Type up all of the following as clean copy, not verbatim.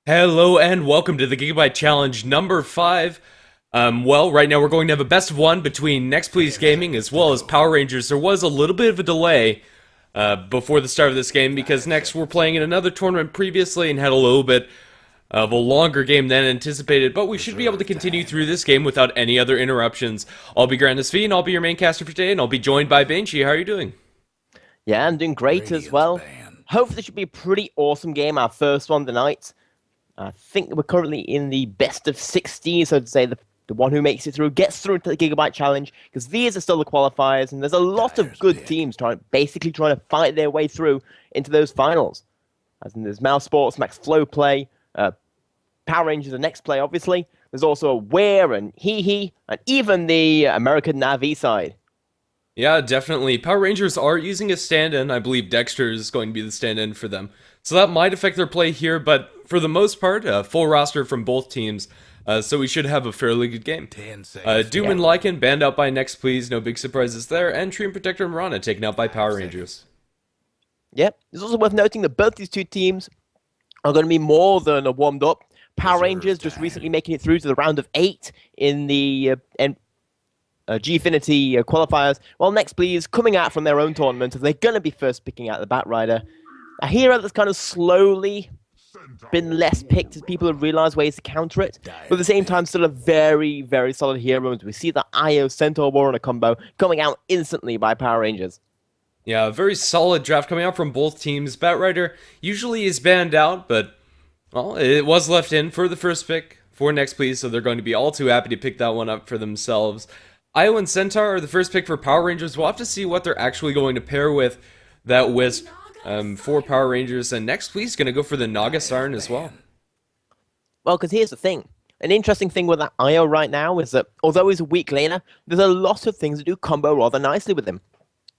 Hello and welcome to the Gigabyte Challenge number 5. Well, right now we're going to have a best of one between Next.pls Gaming as well as Power Rangers. There was a little bit of a delay before the start of this game because Next were playing in another tournament previously and had a little bit of a longer game than anticipated, but we should be able to continue through this game without any other interruptions. I'll be Grandis V and I'll be your main caster for today, and I'll be joined by Banshee. How are you doing? Yeah, I'm doing great as well. Hopefully this should be a pretty awesome game, our first one tonight. I think we're currently in the best of 16, so to say the one who makes it through gets through to the Gigabyte Challenge, because these are still the qualifiers, and there's a lot of good teams basically trying to fight their way through into those finals. As in there's Mouse Sports, Max Flow Play, Power Rangers, the next play, obviously. There's also Where and Hee and even the American Navi side. Yeah, definitely. Power Rangers are using a stand-in. I believe Dexter is going to be the stand-in for them. So that might affect their play here, but for the most part, full roster from both teams. So we should have a fairly good game. Doom and Lycan banned out by Next Please, no big surprises there. And Tree and Protector and Mirana taken out by Power Rangers. Yep. It's also worth noting that both these two teams are going to be more than a warmed up. Power Rangers just recently making it through to the round of 8 in the Gfinity qualifiers, while Next Please coming out from their own tournament, they're going to be first picking out the Batrider. A hero that's kind of slowly been less picked as people have realized ways to counter it, but at the same time still a very, very solid hero. And we see the IO Centaur Warrior combo coming out instantly by Power Rangers. Yeah, a very solid draft coming out from both teams. Batrider usually is banned out, but well, it was left in for the first pick for Next Please, so they're going to be all too happy to pick that one up for themselves. IO and Centaur are the first pick for Power Rangers. We'll have to see what they're actually going to pair with that Wisp for Power Rangers. And Next Please going to go for the Naga Siren as well. Well, because here's the thing. An interesting thing with that IO right now is that although he's a weak laner, there's a lot of things that do combo rather nicely with him.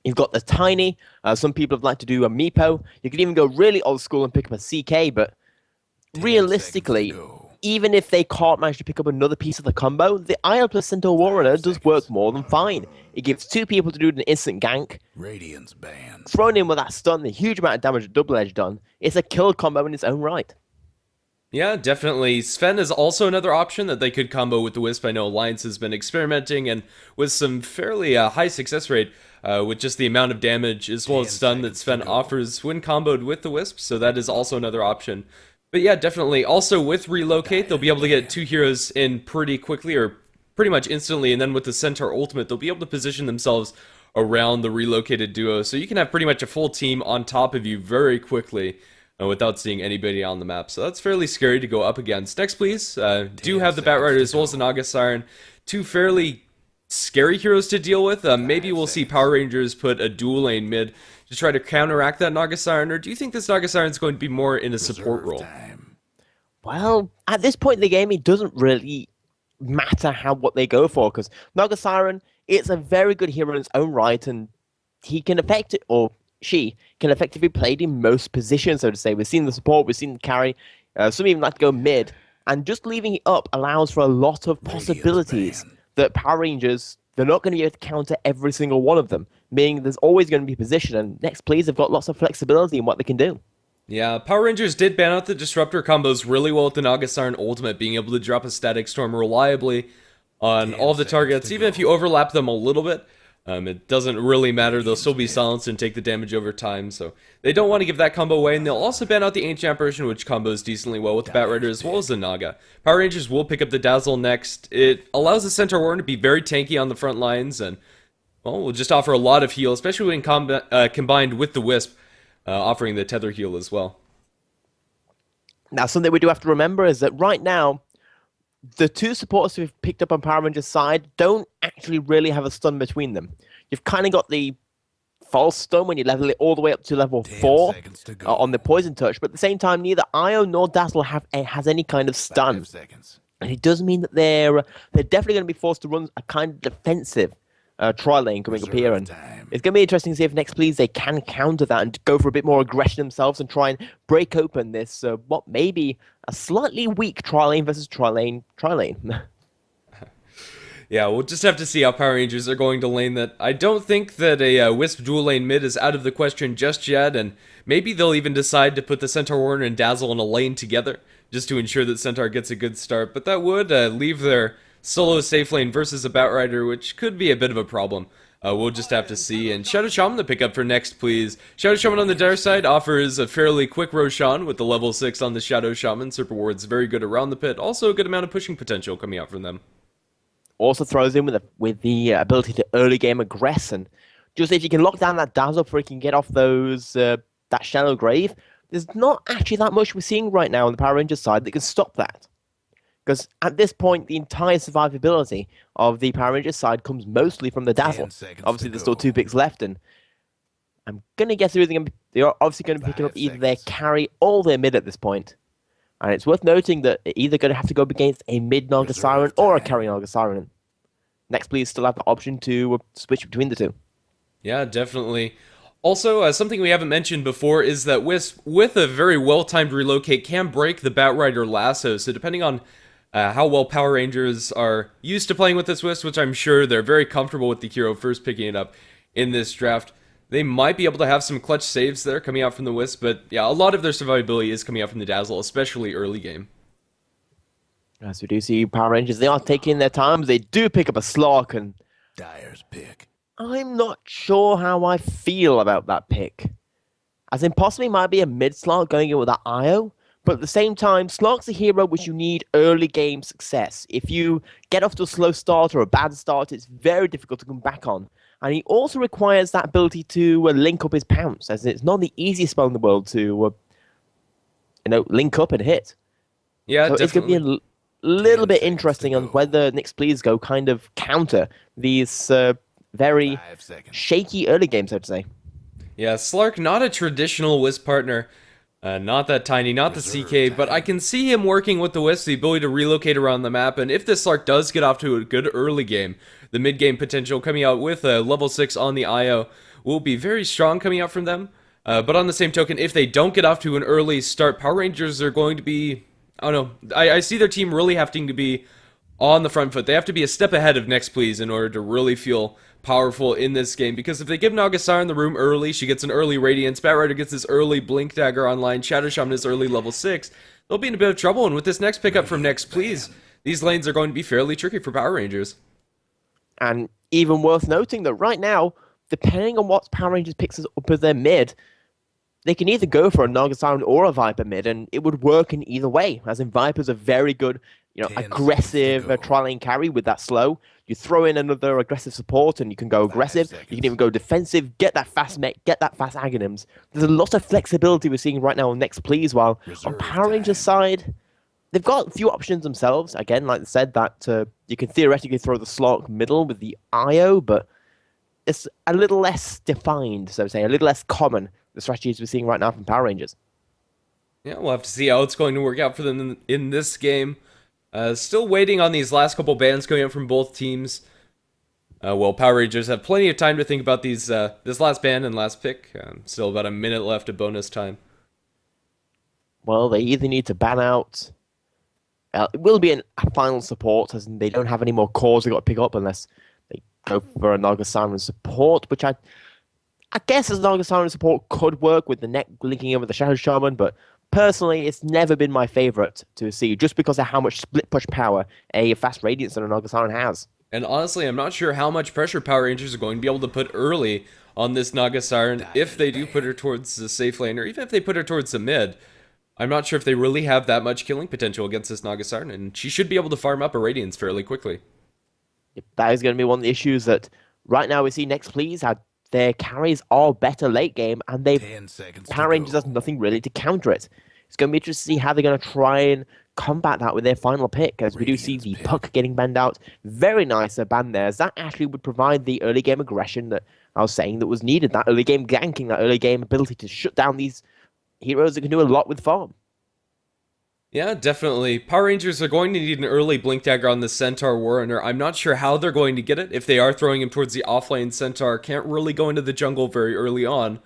You've got the Tiny. Some people have liked to do a Meepo. You could even go really old school and pick up a CK, but realistically, even if they can't manage to pick up another piece of the combo, the IO plus Centaur Warrior does work more than fine. It gives two people to do an instant gank. Radiance banned. Thrown in with that stun, the huge amount of damage a double edge done. It's a kill combo in its own right. Yeah, definitely. Sven is also another option that they could combo with the Wisp. I know Alliance has been experimenting and with some fairly high success rate with just the amount of damage as well as stun that Sven offers when comboed with the Wisp, so that is also another option. But yeah, definitely. Also, with Relocate, they'll be able to get two heroes in pretty quickly, or pretty much instantly, and then with the Centaur Ultimate, they'll be able to position themselves around the relocated duo, so you can have pretty much a full team on top of you very quickly without seeing anybody on the map. So that's fairly scary to go up against. Next, please, do have the Batrider as well as the Naga Siren. Two fairly scary heroes to deal with. Maybe we'll see Power Rangers put a dual lane mid to try to counteract that Naga Siren, or do you think this Naga Siren is going to be more in a support role? Well, at this point in the game, it doesn't really matter what they go for, because Naga Siren, it's a very good hero in its own right, and he can affect it, or she can effectively be played in most positions, so to say. We've seen the support, we've seen the carry, some even like to go mid, and just leaving it up allows for a lot of possibilities that Power Rangers, they're not going to be able to counter every single one of them, meaning there's always going to be position, and Next Please have got lots of flexibility in what they can do. Yeah, Power Rangers did ban out the Disruptor combos really well with the Naga Siren Ultimate, being able to drop a Static Storm reliably on all of the targets, even if you overlap them a little bit. It doesn't really matter, they'll still be silenced and take the damage over time, so they don't want to give that combo away, and they'll also ban out the Ancient Apparition, which combos decently well with the Batrider as well as the Naga. Power Rangers will pick up the Dazzle next. It allows the Centaur Warrior to be very tanky on the front lines, and well, will just offer a lot of heal, especially when combined with the Wisp, offering the Tether heal as well. Now, something we do have to remember is that right now, the two supporters we've picked up on Power Rangers' side don't actually really have a stun between them. You've kind of got the false stun when you level it all the way up to level 4 on the Poison Touch, but at the same time, neither IO nor Dazzle has any kind of stun. And it does mean that they're definitely going to be forced to run a kind of defensive tri-lane coming up here, and it's going to be interesting to see if Next Please they can counter that and go for a bit more aggression themselves and try and break open this what may be a slightly weak tri-lane versus tri-lane. Yeah, we'll just have to see how Power Rangers are going to lane that. I don't think that a Wisp dual lane mid is out of the question just yet, and maybe they'll even decide to put the Centaur Warrior and Dazzle in a lane together just to ensure that Centaur gets a good start, but that would leave their solo safe lane versus a Batrider, which could be a bit of a problem. We'll just have to see. And Shadow Shaman the pickup for next, please. Shadow Shaman on the Dire side offers a fairly quick Roshan with the level 6 on the Shadow Shaman. Super Ward's very good around the pit. Also a good amount of pushing potential coming out from them. Also throws in with the ability to early game aggress, and just if you can lock down that Dazzle before he can get off those that Shallow Grave, there's not actually that much we're seeing right now on the Power Rangers side that can stop that. Because at this point, the entire survivability of the Power Rangers side comes mostly from the Dazzle. Obviously, there's still 2 picks left, and I'm going to guess they're obviously going to be picking up either their carry or their mid at this point. And it's worth noting that they're either going to have to go up against a mid Naga Siren or a carry Naga Siren. Next, please still have the option to switch between the two. Yeah, definitely. Also, something we haven't mentioned before is that Wisp, with a very well-timed relocate, can break the Batrider lasso. So depending on how well Power Rangers are used to playing with this Wisp, which I'm sure they're very comfortable with the hero first picking it up in this draft, they might be able to have some clutch saves there coming out from the Wisp, but yeah, a lot of their survivability is coming out from the Dazzle, especially early game. As we do see Power Rangers, they are taking their time. They do pick up a Slok, and Dire's pick. I'm not sure how I feel about that pick. As in, possibly might be a mid-Slok going in with that IO, but at the same time, Slok's a hero which you need early game success. If you get off to a slow start or a bad start, it's very difficult to come back on. And he also requires that ability to link up his pounce, as it's not the easiest spell in the world to link up and hit. Yeah, so definitely. It's going to be a little bit interesting on whether Next.pls go kind of counter these very shaky early games, I'd say. Yeah, Slark, not a traditional Wisp partner. Not that tiny, not the CK, but I can see him working with the Wisp, the ability to relocate around the map, and if this Slark does get off to a good early game, the mid-game potential coming out with a level 6 on the IO will be very strong coming out from them. But on the same token, if they don't get off to an early start, Power Rangers are going to be, I don't know, I see their team really having to be on the front foot. They have to be a step ahead of Next.pls in order to really feel powerful in this game, because if they give Naga Siren the room early, she gets an early Radiance, Batrider gets this early Blink Dagger online, Shadow Shaman is early level 6, they'll be in a bit of trouble, and with this next pickup from Next.pls, these lanes are going to be fairly tricky for Power Rangers. And even worth noting that right now, depending on what Power Rangers picks up as their mid, they can either go for a Naga Siren or a Viper mid, and it would work in either way, as in Viper's a very good, aggressive trial lane carry with that slow. You throw in another aggressive support and you can go aggressive. You can even go defensive, get that fast mech, get that fast Aghanims. There's a lot of flexibility we're seeing right now on Next.pls, while on Power Rangers side, they've got a few options themselves. Again, like I said, that you can theoretically throw the Slok middle with the IO, but it's a little less defined, so to say, a little less common, the strategies we're seeing right now from Power Rangers. Yeah, we'll have to see how it's going to work out for them in this game. Still waiting on these last couple bans coming out from both teams. Well, Power Rangers have plenty of time to think about these this last ban and last pick. Still about a minute left of bonus time. Well, they either need to ban out... it will be a final support, as in they don't have any more cores they've got to pick up unless they go for a Naga Siren support, which I guess as Naga Siren support could work with the neck linking in with the Shadow Shaman, but personally, it's never been my favorite to see, just because of how much split push power a fast Radiance and a Naga Siren has. And honestly, I'm not sure how much pressure Power Rangers are going to be able to put early on this Naga Siren if they do put her towards the safe lane, or even if they put her towards the mid. I'm not sure if they really have that much killing potential against this Naga Siren, and she should be able to farm up a Radiance fairly quickly. That is going to be one of the issues that right now we see Next.pls how their carries are better late game, and Power Rangers has nothing really to counter it. It's going to be interesting to see how they're going to try and combat that with their final pick, as we do see the Puck getting banned out. Very nice ban there, as that actually would provide the early game aggression that I was saying that was needed, that early game ganking, that early game ability to shut down these heroes that can do a lot with farm. Yeah, definitely. Power Rangers are going to need an early Blink Dagger on the Centaur Warrunner. I'm not sure how they're going to get it. If they are throwing him towards the offlane, Centaur can't really go into the jungle very early on.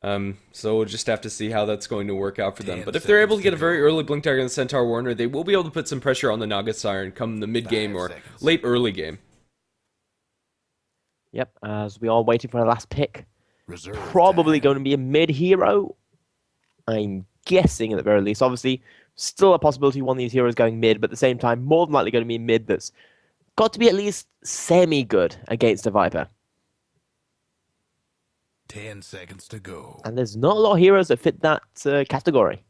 So we'll just have to see how that's going to work out for them. But if they're able to get a very early Blink Dagger on the Centaur Warrunner, they will be able to put some pressure on the Naga Siren come the mid-game or late early game. Yep, as we are waiting for our last pick. Probably going to be a mid-hero. I'm guessing at the very least. Obviously, Still a possibility one of these heroes going mid, but at the same time, more than likely going to be mid that's got to be at least semi-good against a Viper. 10 seconds to go. And there's not a lot of heroes that fit that category.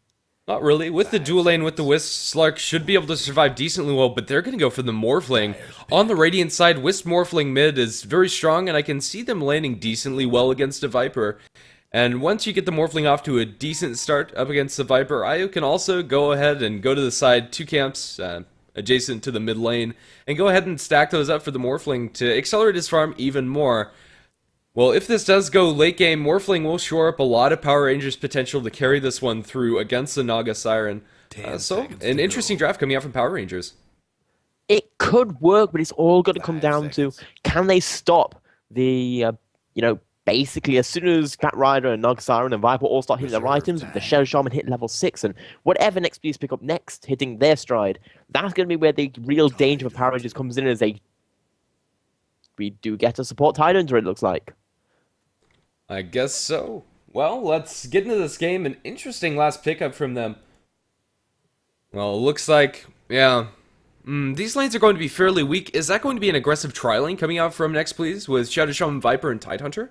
Not really. With the dual lane with the Wisp, Slark should be able to survive decently well, but they're going to go for the Morphling. On the Radiant side, Wisp Morphling mid is very strong, and I can see them landing decently well against a Viper. And once you get the Morphling off to a decent start up against the Viper, Io can also go ahead and go to the side, 2 camps adjacent to the mid lane, and go ahead and stack those up for the Morphling to accelerate his farm even more. Well, if this does go late game, Morphling will shore up a lot of Power Rangers potential to carry this one through against the Naga Siren. So, an interesting draft coming out from Power Rangers. It could work, but it's all going to come down to, can they stop the, basically as soon as Bat Rider and Naga Siren and Viper all start hitting their items, with the Shadow Shaman hit level 6, and whatever Next.pls pick up next, hitting their stride, that's going to be where the real danger for Power Rangers comes in, as we do get a support Tidehunter, it looks like. I guess so. Well, let's get into this game. An interesting last pickup from them. Well, it looks like, yeah. These lanes are going to be fairly weak. Is that going to be an aggressive tri-lane coming out from Next.pls with Shadow Shaman, Viper, and Tidehunter?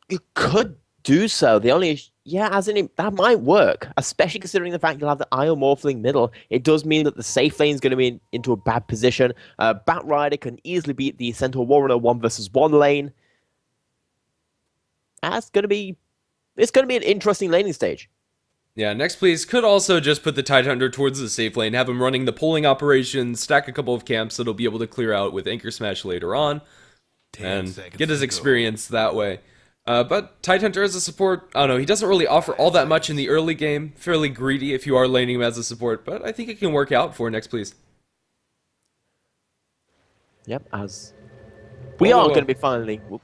It could do so. The only that might work, especially considering the fact you'll have the Io Morphling middle. It does mean that the safe lane is going to be into a bad position. Bat Rider can easily beat the Centaur Warrior 1 versus 1 lane. It's going to be an interesting laning stage. Yeah, Next.pls could also just put the Tidehunter towards the safe lane, have him running the pulling operation, stack a couple of camps that he'll be able to clear out with Anchor Smash later on, and get his experience that way. But Tidehunter as a support, I don't know, he doesn't really offer all that much in the early game. Fairly greedy if you are laning him as a support, but I think it can work out for Next.pls. Yep, as we are going to be finally... Whoop.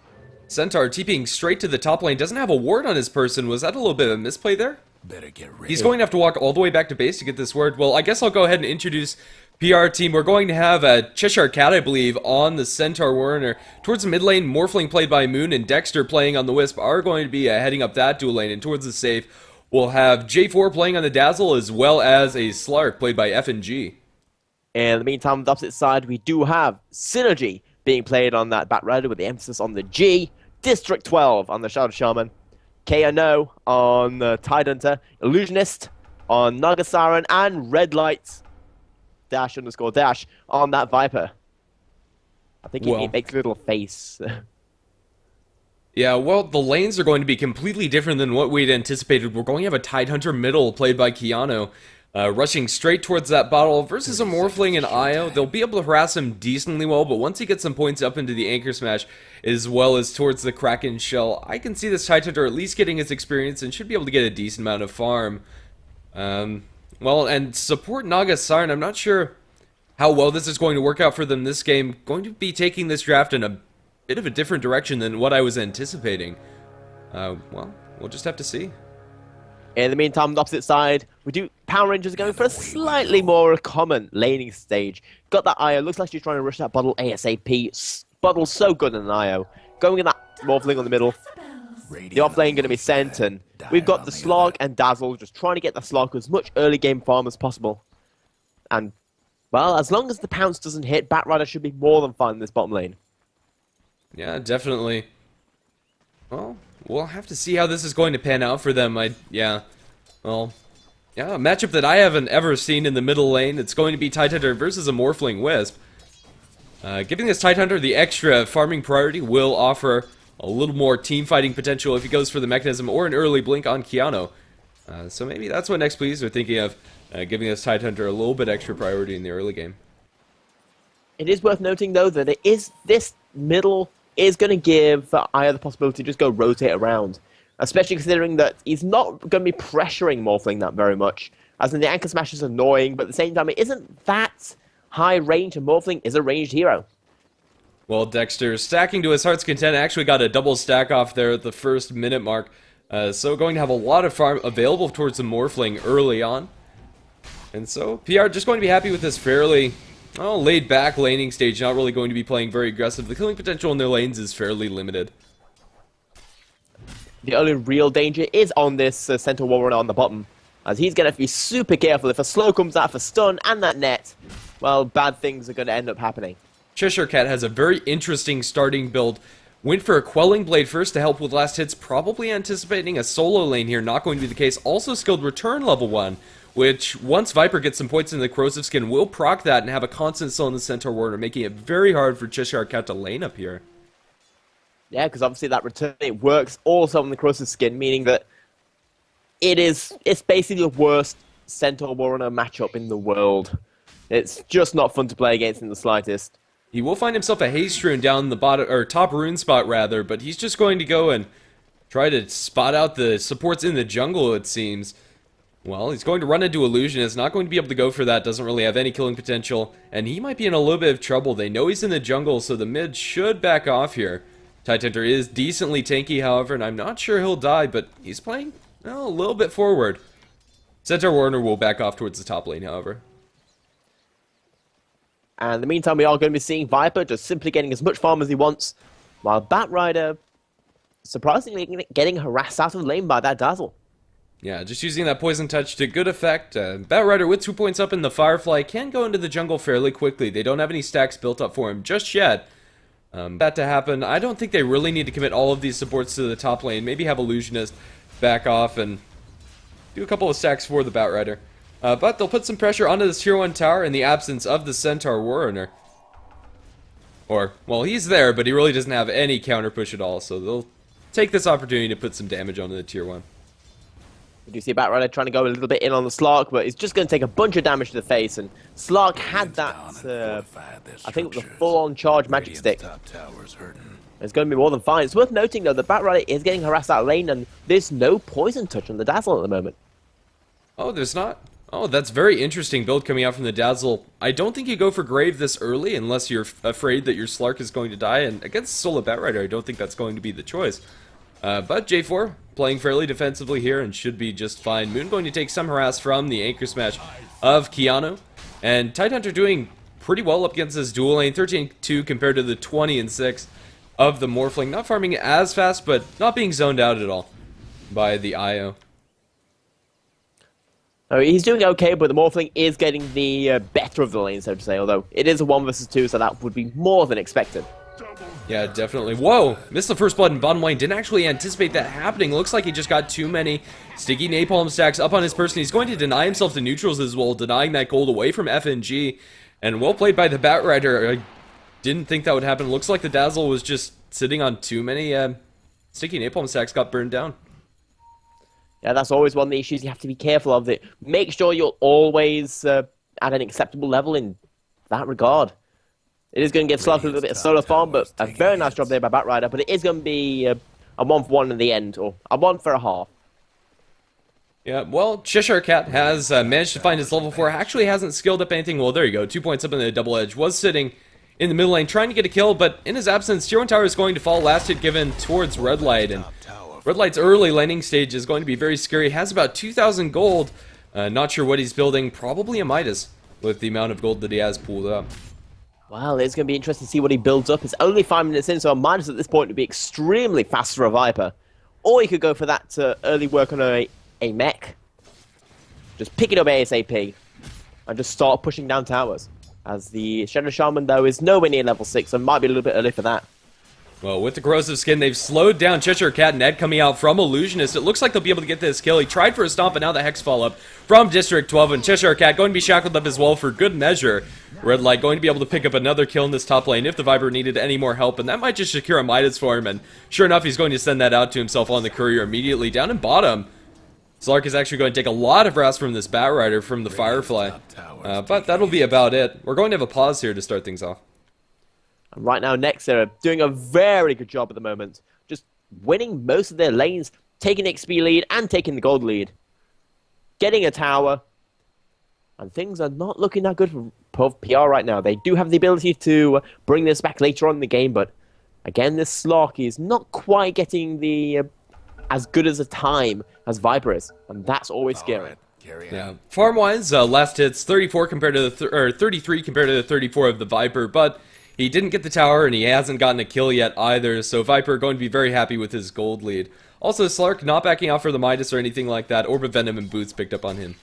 Centaur TPing straight to the top lane, doesn't have a ward on his person. Was that a little bit of a misplay there? Better get ready. He's going to have to walk all the way back to base to get this word. Well, I guess I'll go ahead and introduce PR team. We're going to have a Cheshire Cat, I believe, on the Centaur Warner. Towards the mid lane, Morphling played by Moon and Dexter playing on the Wisp are going to be heading up that dual lane. And towards the safe, we'll have J4 playing on the Dazzle as well as a Slark played by F&G. And in the meantime, on the opposite side, we do have Synergy being played on that Bat Rider with the emphasis on the G. District 12 on the Shadow Shaman. KNO on the Tidehunter. Illusionist on Naga Siren. And Red Light _dash on that Viper. I think it makes a little face. Yeah, well, the lanes are going to be completely different than what we'd anticipated. We're going to have a Tidehunter middle played by Keanu. Rushing straight towards that bottle versus a Morphling and Io. They'll be able to harass him decently well, but once he gets some points up into the Anchor Smash, as well as towards the Kraken Shell, I can see this Tidehunter at least getting his experience and should be able to get a decent amount of farm. Well, and support Naga Siren, I'm not sure how well this is going to work out for them this game. Going to be taking this draft in a bit of a different direction than what I was anticipating. Well, we'll just have to see. In the meantime, on the opposite side, Power Rangers are going for a slightly more common laning stage. Got that Io. Looks like she's trying to rush that bottle ASAP. Bottle's so good in an Io. Going in that Morphling on the middle. The off lane going to be sent, and we've got the Slog and Dazzle just trying to get the Slog as much early game farm as possible. And, well, as long as the Pounce doesn't hit, Bat Rider should be more than fine in this bottom lane. Yeah, definitely. Well, we'll have to see how this is going to pan out for them. A matchup that I haven't ever seen in the middle lane. It's going to be Tidehunter versus a Morphling Wisp. Giving this Tidehunter the extra farming priority will offer a little more team fighting potential if he goes for the mechanism or an early blink on Keanu. So maybe that's what Next.pls are thinking of, giving this Tidehunter a little bit extra priority in the early game. It is worth noting, though, that this middle is going to give Io the possibility to just go rotate around. Especially considering that he's not going to be pressuring Morphling that very much. As in, the Anchor Smash is annoying, but at the same time, it isn't that high range, and Morphling is a ranged hero. Well, Dexter, stacking to his heart's content, actually got a double stack off there at the first minute mark. So going to have a lot of farm available towards the Morphling early on. And so, PR just going to be happy with this fairly laid-back laning stage, not really going to be playing very aggressive. The killing potential in their lanes is fairly limited. The only real danger is on this Centaur Warrior on the bottom. as he's going to be super careful. If a slow comes out for stun and that net, well, bad things are going to end up happening. Cheshire Cat has a very interesting starting build. Went for a Quelling Blade first to help with last hits, probably anticipating a solo lane here, not going to be the case. Also skilled Return level 1, which once Viper gets some points in the Corrosive Skin, will proc that and have a constant still in the Centaur Warrior, making it very hard for Cheshire Cat to lane up here. Yeah, because obviously that return, it works also on the Corrosive Skin, meaning that it's basically the worst Centaur Warrior matchup in the world. It's just not fun to play against in the slightest. He will find himself a Haste Rune down the bottom, or top rune spot rather, but he's just going to go and try to spot out the supports in the jungle, it seems. Well, he's going to run into Illusionist, not going to be able to go for that, doesn't really have any killing potential, and he might be in a little bit of trouble. They know he's in the jungle, so the mid should back off here. Tidehunter is decently tanky, however, and I'm not sure he'll die, but he's playing, well, a little bit forward. Centaur Warrior will back off towards the top lane, however. And in the meantime, we are going to be seeing Viper just simply getting as much farm as he wants, while Batrider surprisingly getting harassed out of the lane by that Dazzle. Yeah, just using that Poison Touch to good effect. Batrider with 2 points up in the Firefly can go into the jungle fairly quickly. They don't have any stacks built up for him just yet. That to happen, I don't think they really need to commit all of these supports to the top lane. Maybe have Illusionist back off and do a couple of stacks for the Batrider. But they'll put some pressure onto this Tier 1 tower in the absence of the Centaur Warrior. Or, well, he's there, but he really doesn't have any counter push at all, so they'll take this opportunity to put some damage onto the Tier 1. We do see Batrider trying to go a little bit in on the Slark, but it's just going to take a bunch of damage to the face, and Slark had that, I think, the full-on charge magic stick. It's going to be more than fine. It's worth noting, though, that Batrider is getting harassed out of lane, and there's no poison touch on the Dazzle at the moment. Oh, there's not? Oh, that's very interesting build coming out from the Dazzle. I don't think you go for Grave this early unless you're afraid that your Slark is going to die, and against Solo Batrider, I don't think that's going to be the choice. But J4 playing fairly defensively here and should be just fine. Moon going to take some harass from the Anchor Smash of Keanu, and Tidehunter doing pretty well up against this dual lane, 13-2 compared to the 20-6 of the Morphling. Not farming as fast, but not being zoned out at all by the IO. Oh, he's doing okay, but the Morphling is getting the better of the lane, so to say, although it is a 1 versus 2, so that would be more than expected. Yeah, definitely. Whoa! Missed the first blood in bottom lane. Didn't actually anticipate that happening. Looks like he just got too many sticky napalm stacks up on his person. He's going to deny himself to neutrals as well, denying that gold away from FNG. And well played by the Batrider. I didn't think that would happen. Looks like the Dazzle was just sitting on too many sticky napalm stacks, got burned down. Yeah, that's always one of the issues you have to be careful of. That make sure you're always at an acceptable level in that regard. It is going to get slapped with a little bit of solo farm, but a very nice job there by Batrider. But it is going to be a 1-for-1 in the end, or a 1 for a half. Yeah, well, Cheshire Cat has managed to find his level 4. Actually hasn't skilled up anything. Well, there you go. 2 points up in the double edge. Was sitting in the middle lane trying to get a kill, but in his absence, Tier 1 tower is going to fall. Last hit given towards Red Light, and Red Light's early laning stage is going to be very scary. Has about 2,000 gold. Not sure what he's building. Probably a Midas with the amount of gold that he has pulled up. Well, it's going to be interesting to see what he builds up. It's only 5 minutes in, so a Midas at this point would be extremely fast for a Viper. Or he could go for that early work on a mech. Just pick it up ASAP and just start pushing down towers. As the Shadow Shaman, though, is nowhere near level 6, so might be a little bit early for that. Well, with the Corrosive Skin, they've slowed down Cheshire Cat and Ed coming out from Illusionist. It looks like they'll be able to get this kill. He tried for a stomp, but now the Hex follow-up from District 12, and Cheshire Cat going to be shackled up as well for good measure. Red Light going to be able to pick up another kill in this top lane if the Viper needed any more help, and that might just secure a Midas for him, and sure enough, he's going to send that out to himself on the courier immediately. Down in bottom, Slark is actually going to take a lot of harass from this Batrider from the Firefly, but that'll be about it. We're going to have a pause here to start things off. And right now, Next, they're doing a very good job at the moment. Just winning most of their lanes, taking the XP lead and taking the gold lead. Getting a tower. And things are not looking that good for PR right now. They do have the ability to bring this back later on in the game, but again, this Slark is not quite getting the as good as a time as Viper is, and that's always scary. Yeah, farm-wise, last hits 34 compared to the 33 compared to the 34 of the Viper, but He didn't get the tower, and he hasn't gotten a kill yet either, so Viper going to be very happy with his gold lead. Also, Slark not backing off for the Midas or anything like that. Orb of Venom and Boots picked up on him.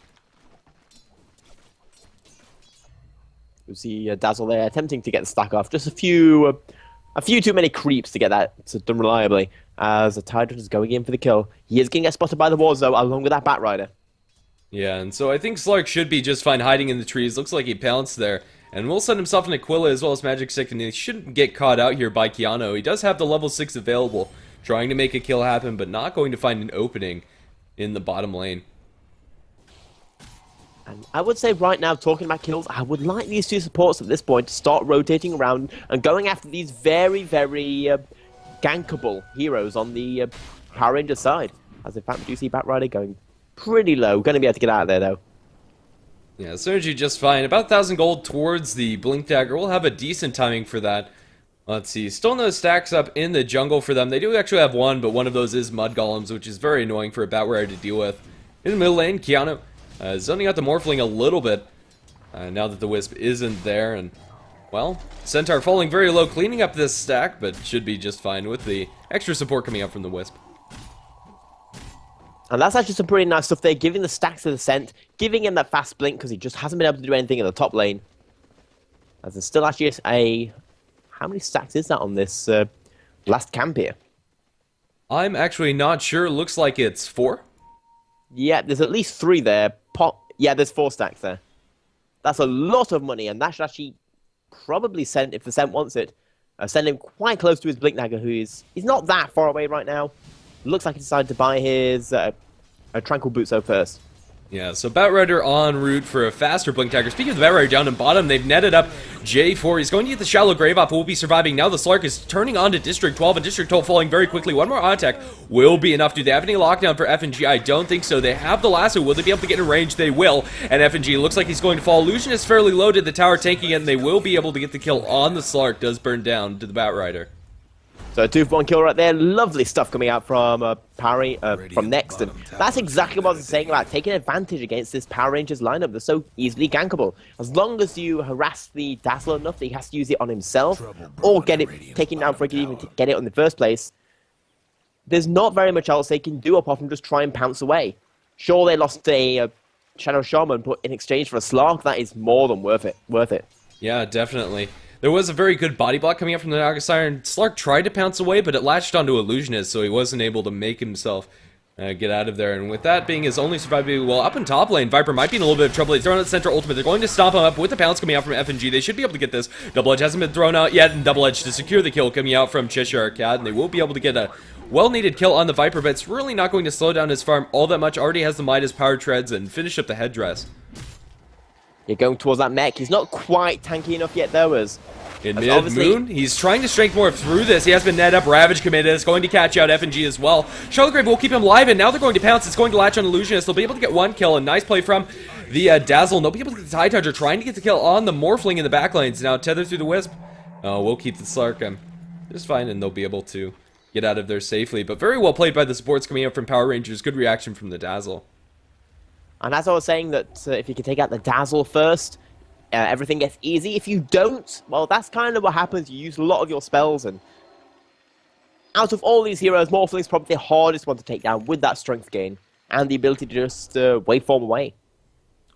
You see Dazzle there attempting to get the stack off. Just a few too many creeps to get that done reliably. As the Tidal is going in for the kill. He is going to get spotted by the wards though, along with that Batrider. Yeah, and so I think Slark should be just fine hiding in the trees. Looks like he pounced there. And will send himself an Aquila as well as Magic Stick, and he shouldn't get caught out here by Keanu. He does have the level 6 available, trying to make a kill happen, but not going to find an opening in the bottom lane. And I would say right now, talking about kills, I would like these two supports at this point to start rotating around and going after these very, very gankable heroes on the Power Ranger side. As in fact, we do see Batrider going pretty low. Going to be able to get out of there, though. Yeah, Synergy just fine. About 1,000 gold towards the Blink Dagger. We'll have a decent timing for that. Let's see. Still no stacks up in the jungle for them. They do actually have one, but one of those is Mud Golems, which is very annoying for a Batrider to deal with. In the middle lane, Keanu zoning out the Morphling a little bit now that the Wisp isn't there. And, well, Centaur falling very low, cleaning up this stack, but should be just fine with the extra support coming up from the Wisp. And that's actually some pretty nice stuff there, giving the stacks to the Scent, giving him that fast blink, because he just hasn't been able to do anything in the top lane. As there's still actually a... How many stacks is that on this last camp here? I'm actually not sure. Looks like it's 4. Yeah, there's at least 3 there. Yeah, there's 4 stacks there. That's a lot of money, and that should actually probably send, if the Scent wants it, send him quite close to his Blink Dagger, he's not that far away right now. Looks like he decided to buy his Tranquil Bootso first. Yeah, so Batrider en route for a faster Blink Dagger. Speaking of the Batrider down in bottom, they've netted up J4. He's going to get the Shallow Grave Up, who will be surviving. Now the Slark is turning on to District 12, and District 12 falling very quickly. One more on attack will be enough. Do they have any lockdown for FNG? I don't think so. They have the lasso. Will they be able to get in range? They will. And FNG looks like he's going to fall. Illusion is fairly loaded. The tower tanking it, and they will be able to get the kill on the Slark. Does burn down to the Batrider. So a 2-for-1 kill right there. Lovely stuff coming out from from Next. And that's exactly what I was saying about taking advantage against this Power Rangers lineup. They're so easily gankable. As long as you harass the Dazzler enough that he has to use it on himself, or get it taken down for it to even get it in the first place, there's not very much else they can do apart from just try and pounce away. Sure, they lost a Shadow Shaman, but in exchange for a Slark, that is more than worth it. Yeah, definitely. There was a very good body block coming up from the Naga Siren. Slark tried to pounce away, but it latched onto Illusionist, so he wasn't able to make himself get out of there. And with that being his only surviving, well, up in top lane, Viper might be in a little bit of trouble. He's throwing out the center ultimate. They're going to stomp him up with the pounce coming out from FNG. They should be able to get this. Double Edge hasn't been thrown out yet, and Double Edge to secure the kill coming out from Cheshire Cat, and they will be able to get a well-needed kill on the Viper, but it's really not going to slow down his farm all that much. Already has the Midas power treads and finish up the headdress. You're going towards that mech. He's not quite tanky enough yet, though, as in mid, Moon, he's trying to strength more through this. He has been net up. Ravage committed. It's going to catch out FNG as well. Charlotte will keep him live, and now they're going to pounce. It's going to latch on Illusionist. They'll be able to get 1 kill. A nice play from the Dazzle. And they'll be able to get the Tide Toucher, trying to get the kill on the Morphling in the back lanes. Now tethered through the Wisp. We'll keep the Slark just fine, and they'll be able to get out of there safely. But very well played by the supports coming up from Power Rangers. Good reaction from the Dazzle. And as I was saying, that if you can take out the Dazzle first, everything gets easy. If you don't, well, that's kind of what happens. You use a lot of your spells, and out of all these heroes, Morphling is probably the hardest one to take down with that strength gain and the ability to just waveform away.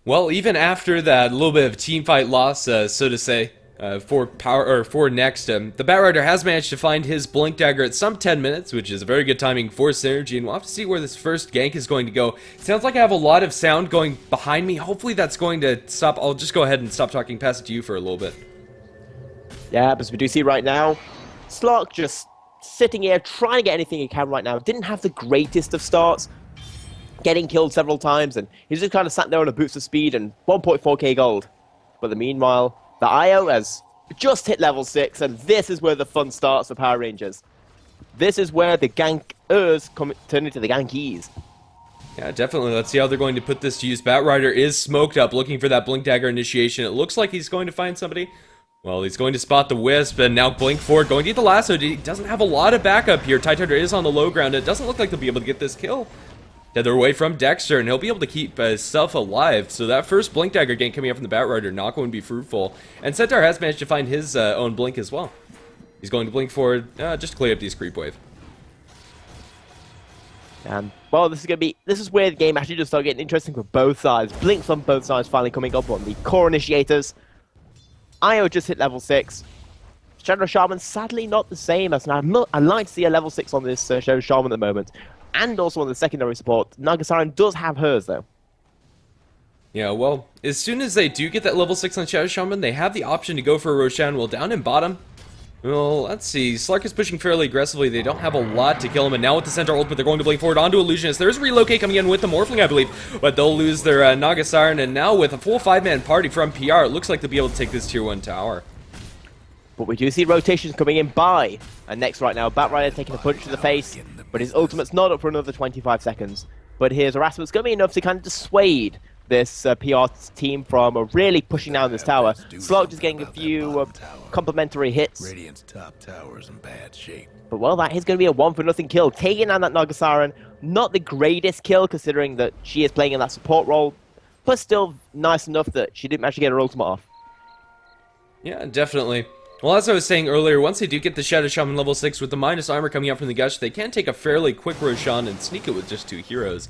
Well, even after that little bit of team fight loss, so to say, for Next, the Batrider has managed to find his Blink Dagger at some 10 minutes, which is a very good timing for Synergy, and we'll have to see where this first gank is going to go. It sounds like I have a lot of sound going behind me. Hopefully that's going to stop. I'll just go ahead and stop talking, pass it to you for a little bit. Yeah, but as we do see right now, Slark just sitting here, trying to get anything he can right now. Didn't have the greatest of starts, getting killed several times, and he's just kind of sat there on a boost of speed and 1.4k gold. But meanwhile, the IO has just hit level 6, and this is where the fun starts for Power Rangers. This is where the gankers turn into the gankies. Yeah, definitely. Let's see how they're going to put this to use. Batrider is smoked up, looking for that Blink Dagger initiation. It looks like he's going to find somebody. Well, he's going to spot the Wisp, and now Blink forward, going to get the lasso. He doesn't have a lot of backup here. Tide Toucher is on the low ground. It doesn't look like they'll be able to get this kill. tether away from Dexter, and he'll be able to keep himself alive. So that first Blink Dagger gank coming up from the Batrider not going to be fruitful. And Centaur has managed to find his own Blink as well. He's going to blink forward just to clear up these creep wave. Well, this is where the game actually just started getting interesting for both sides. Blinks on both sides finally coming up on the core initiators. Io just hit level 6. Shadow Shaman sadly not the same as I'd like to see a level 6 on this Shadow Shaman at the moment. And also on the secondary support. Nagasaran does have hers though. Yeah, well, as soon as they do get that level 6 on Shadow Shaman, they have the option to go for a Roshan. Well, down in bottom, well, let's see. Slark is pushing fairly aggressively. They don't have a lot to kill him, and now with the Centaur ultimate, they're going to blink forward onto Illusionist. There's a relocate coming in with the Morphling, I believe, but they'll lose their Nagasaran, and now with a full 5-man party from PR, it looks like they'll be able to take this tier 1 tower. But we do see rotations coming in by Next right now. Batrider taking a punch to the face, but his ultimate's not up for another 25 seconds. But here's Erasmus going to be enough to kind of dissuade this PR team from really pushing down this tower. Slug just getting a few complimentary hits. Radiant's top tower's in bad shape. But well, that is going to be a 1-for-0 kill. Taking down that Nagasaran, not the greatest kill considering that she is playing in that support role, but still nice enough that she didn't actually get her ultimate off. Yeah, definitely. Well, as I was saying earlier, once they do get the Shadow Shaman level 6 with the minus armor coming out from the Gush, they can take a fairly quick Roshan and sneak it with just 2 heroes.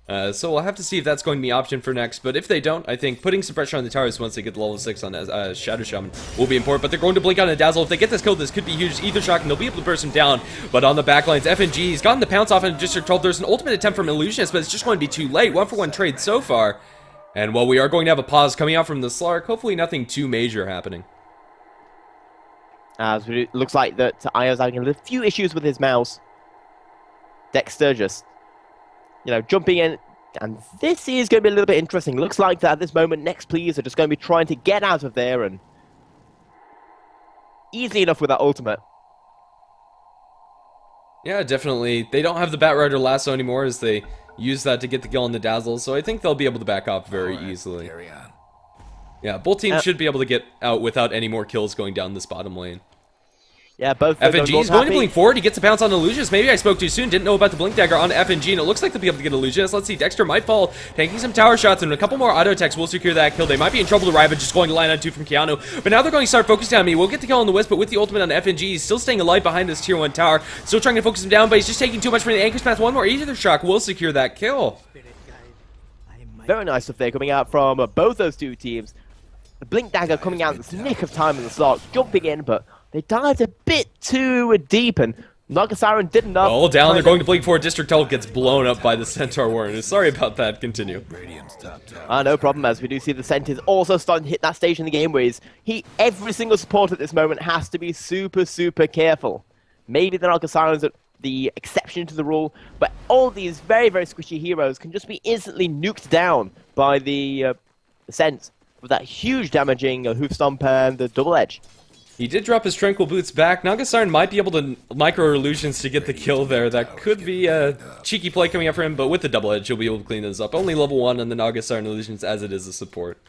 So we'll have to see if that's going to be an option for Next, but if they don't, I think putting some pressure on the towers once they get the level 6 on Shadow Shaman will be important, but they're going to blink on a Dazzle. If they get this kill, this could be huge. Ether Shock, and they'll be able to burst him down, but on the backlines, FNG's gotten the pounce off in District 12. There's an ultimate attempt from Illusionist, but it's just going to be too late. 1-for-1 trade so far, and while we are going to have a pause coming out from the Slark, hopefully nothing too major happening. As it looks like that Io's having a few issues with his mouse. Dexter just, jumping in. And this is going to be a little bit interesting. Looks like that at this moment, Next.pls are just going to be trying to get out of there, and easy enough with that ultimate. Yeah, definitely. They don't have the Batrider lasso anymore as they use that to get the kill on the Dazzle, so I think they'll be able to back off very easily. Carry on. Yeah, both teams should be able to get out without any more kills going down this bottom lane. Yeah, both FNG is going to blink forward. He gets a pounce on Illusionist. Maybe I spoke too soon. Didn't know about the Blink Dagger on FNG, and it looks like they'll be able to get Illusionist. Let's see. Dexter might fall, tanking some tower shots, and a couple more auto attacks will secure that kill. They might be in trouble to Riva, just going to line on 2 from Keanu. But now they're going to start focusing on me. We'll get the kill on the Wisp, but with the ultimate on FNG, he's still staying alive behind this tier 1 tower. Still trying to focus him down, but he's just taking too much from the Anchor Smash. One more Ether Shock will secure that kill. Very nice stuff there coming out from both those two teams. The Blink Dagger coming out in the nick of time in the slot, jumping in, but they dived a bit too deep, and Nagasaran did enough. All down, they're going to blink forward. District 12 gets blown up by the Centaur Warren. Sorry about that. Continue. Radiant's top tower. No problem, as we do see the Centaurs also starting to hit that stage in the game where every single support at this moment has to be super, super careful. Maybe the Nagasarans are the exception to the rule, but all these very, very squishy heroes can just be instantly nuked down by the Cent with that huge damaging Hoof Stomp and the Double Edge. He did drop his Tranquil Boots back. Nagasaran might be able to micro illusions to get the kill there. That could be a cheeky play coming up for him, but with the double edge, he'll be able to clean those up. Only level 1 on the Nagasaran illusions as it is a support.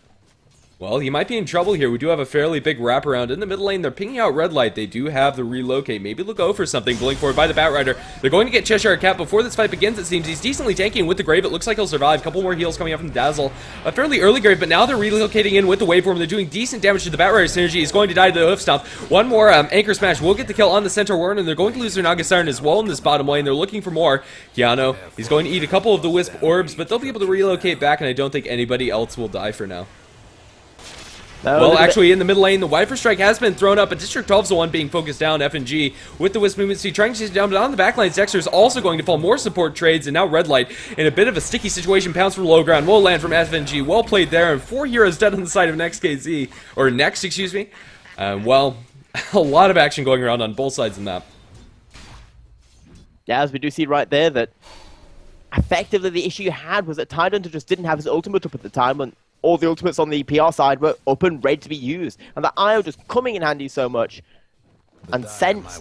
Well, he might be in trouble here. We do have a fairly big wraparound. In the middle lane, they're pinging out Red Light. They do have the relocate. Maybe they'll go for something. Blink forward by the Batrider. They're going to get Cheshire Cat before this fight begins, it seems. He's decently tanking with the Grave. It looks like he'll survive. A couple more heals coming up from Dazzle. A fairly early Grave, but now they're relocating in with the Waveform. They're doing decent damage to the Batrider synergy. He's going to die to the Hoof Stomp. One more Anchor Smash will get the kill on the Centaur Warren, and they're going to lose their Nagasaran as well in this bottom lane. They're looking for more. Keanu, he's going to eat a couple of the Wisp Orbs, but they'll be able to relocate back, and I don't think anybody else will die for now. Well, actually, in the middle lane, the Wiper Strike has been thrown up, but District 12's the one being focused down. FNG with the Wisp movement, so trying to chase it down, but on the backlines, Dexter is also going to fall. More support trades, and now Red Light in a bit of a sticky situation. Pounce for low ground, will land from FNG. Well played there, and 4 heroes dead on the side of Next, excuse me. Well, a lot of action going around on both sides of the map. Yeah, as we do see right there that effectively the issue you had was that Tidehunter just didn't have his ultimate up at the time, and all the ultimates on the PR side were up and ready to be used. And the IO just coming in handy so much. And Sense,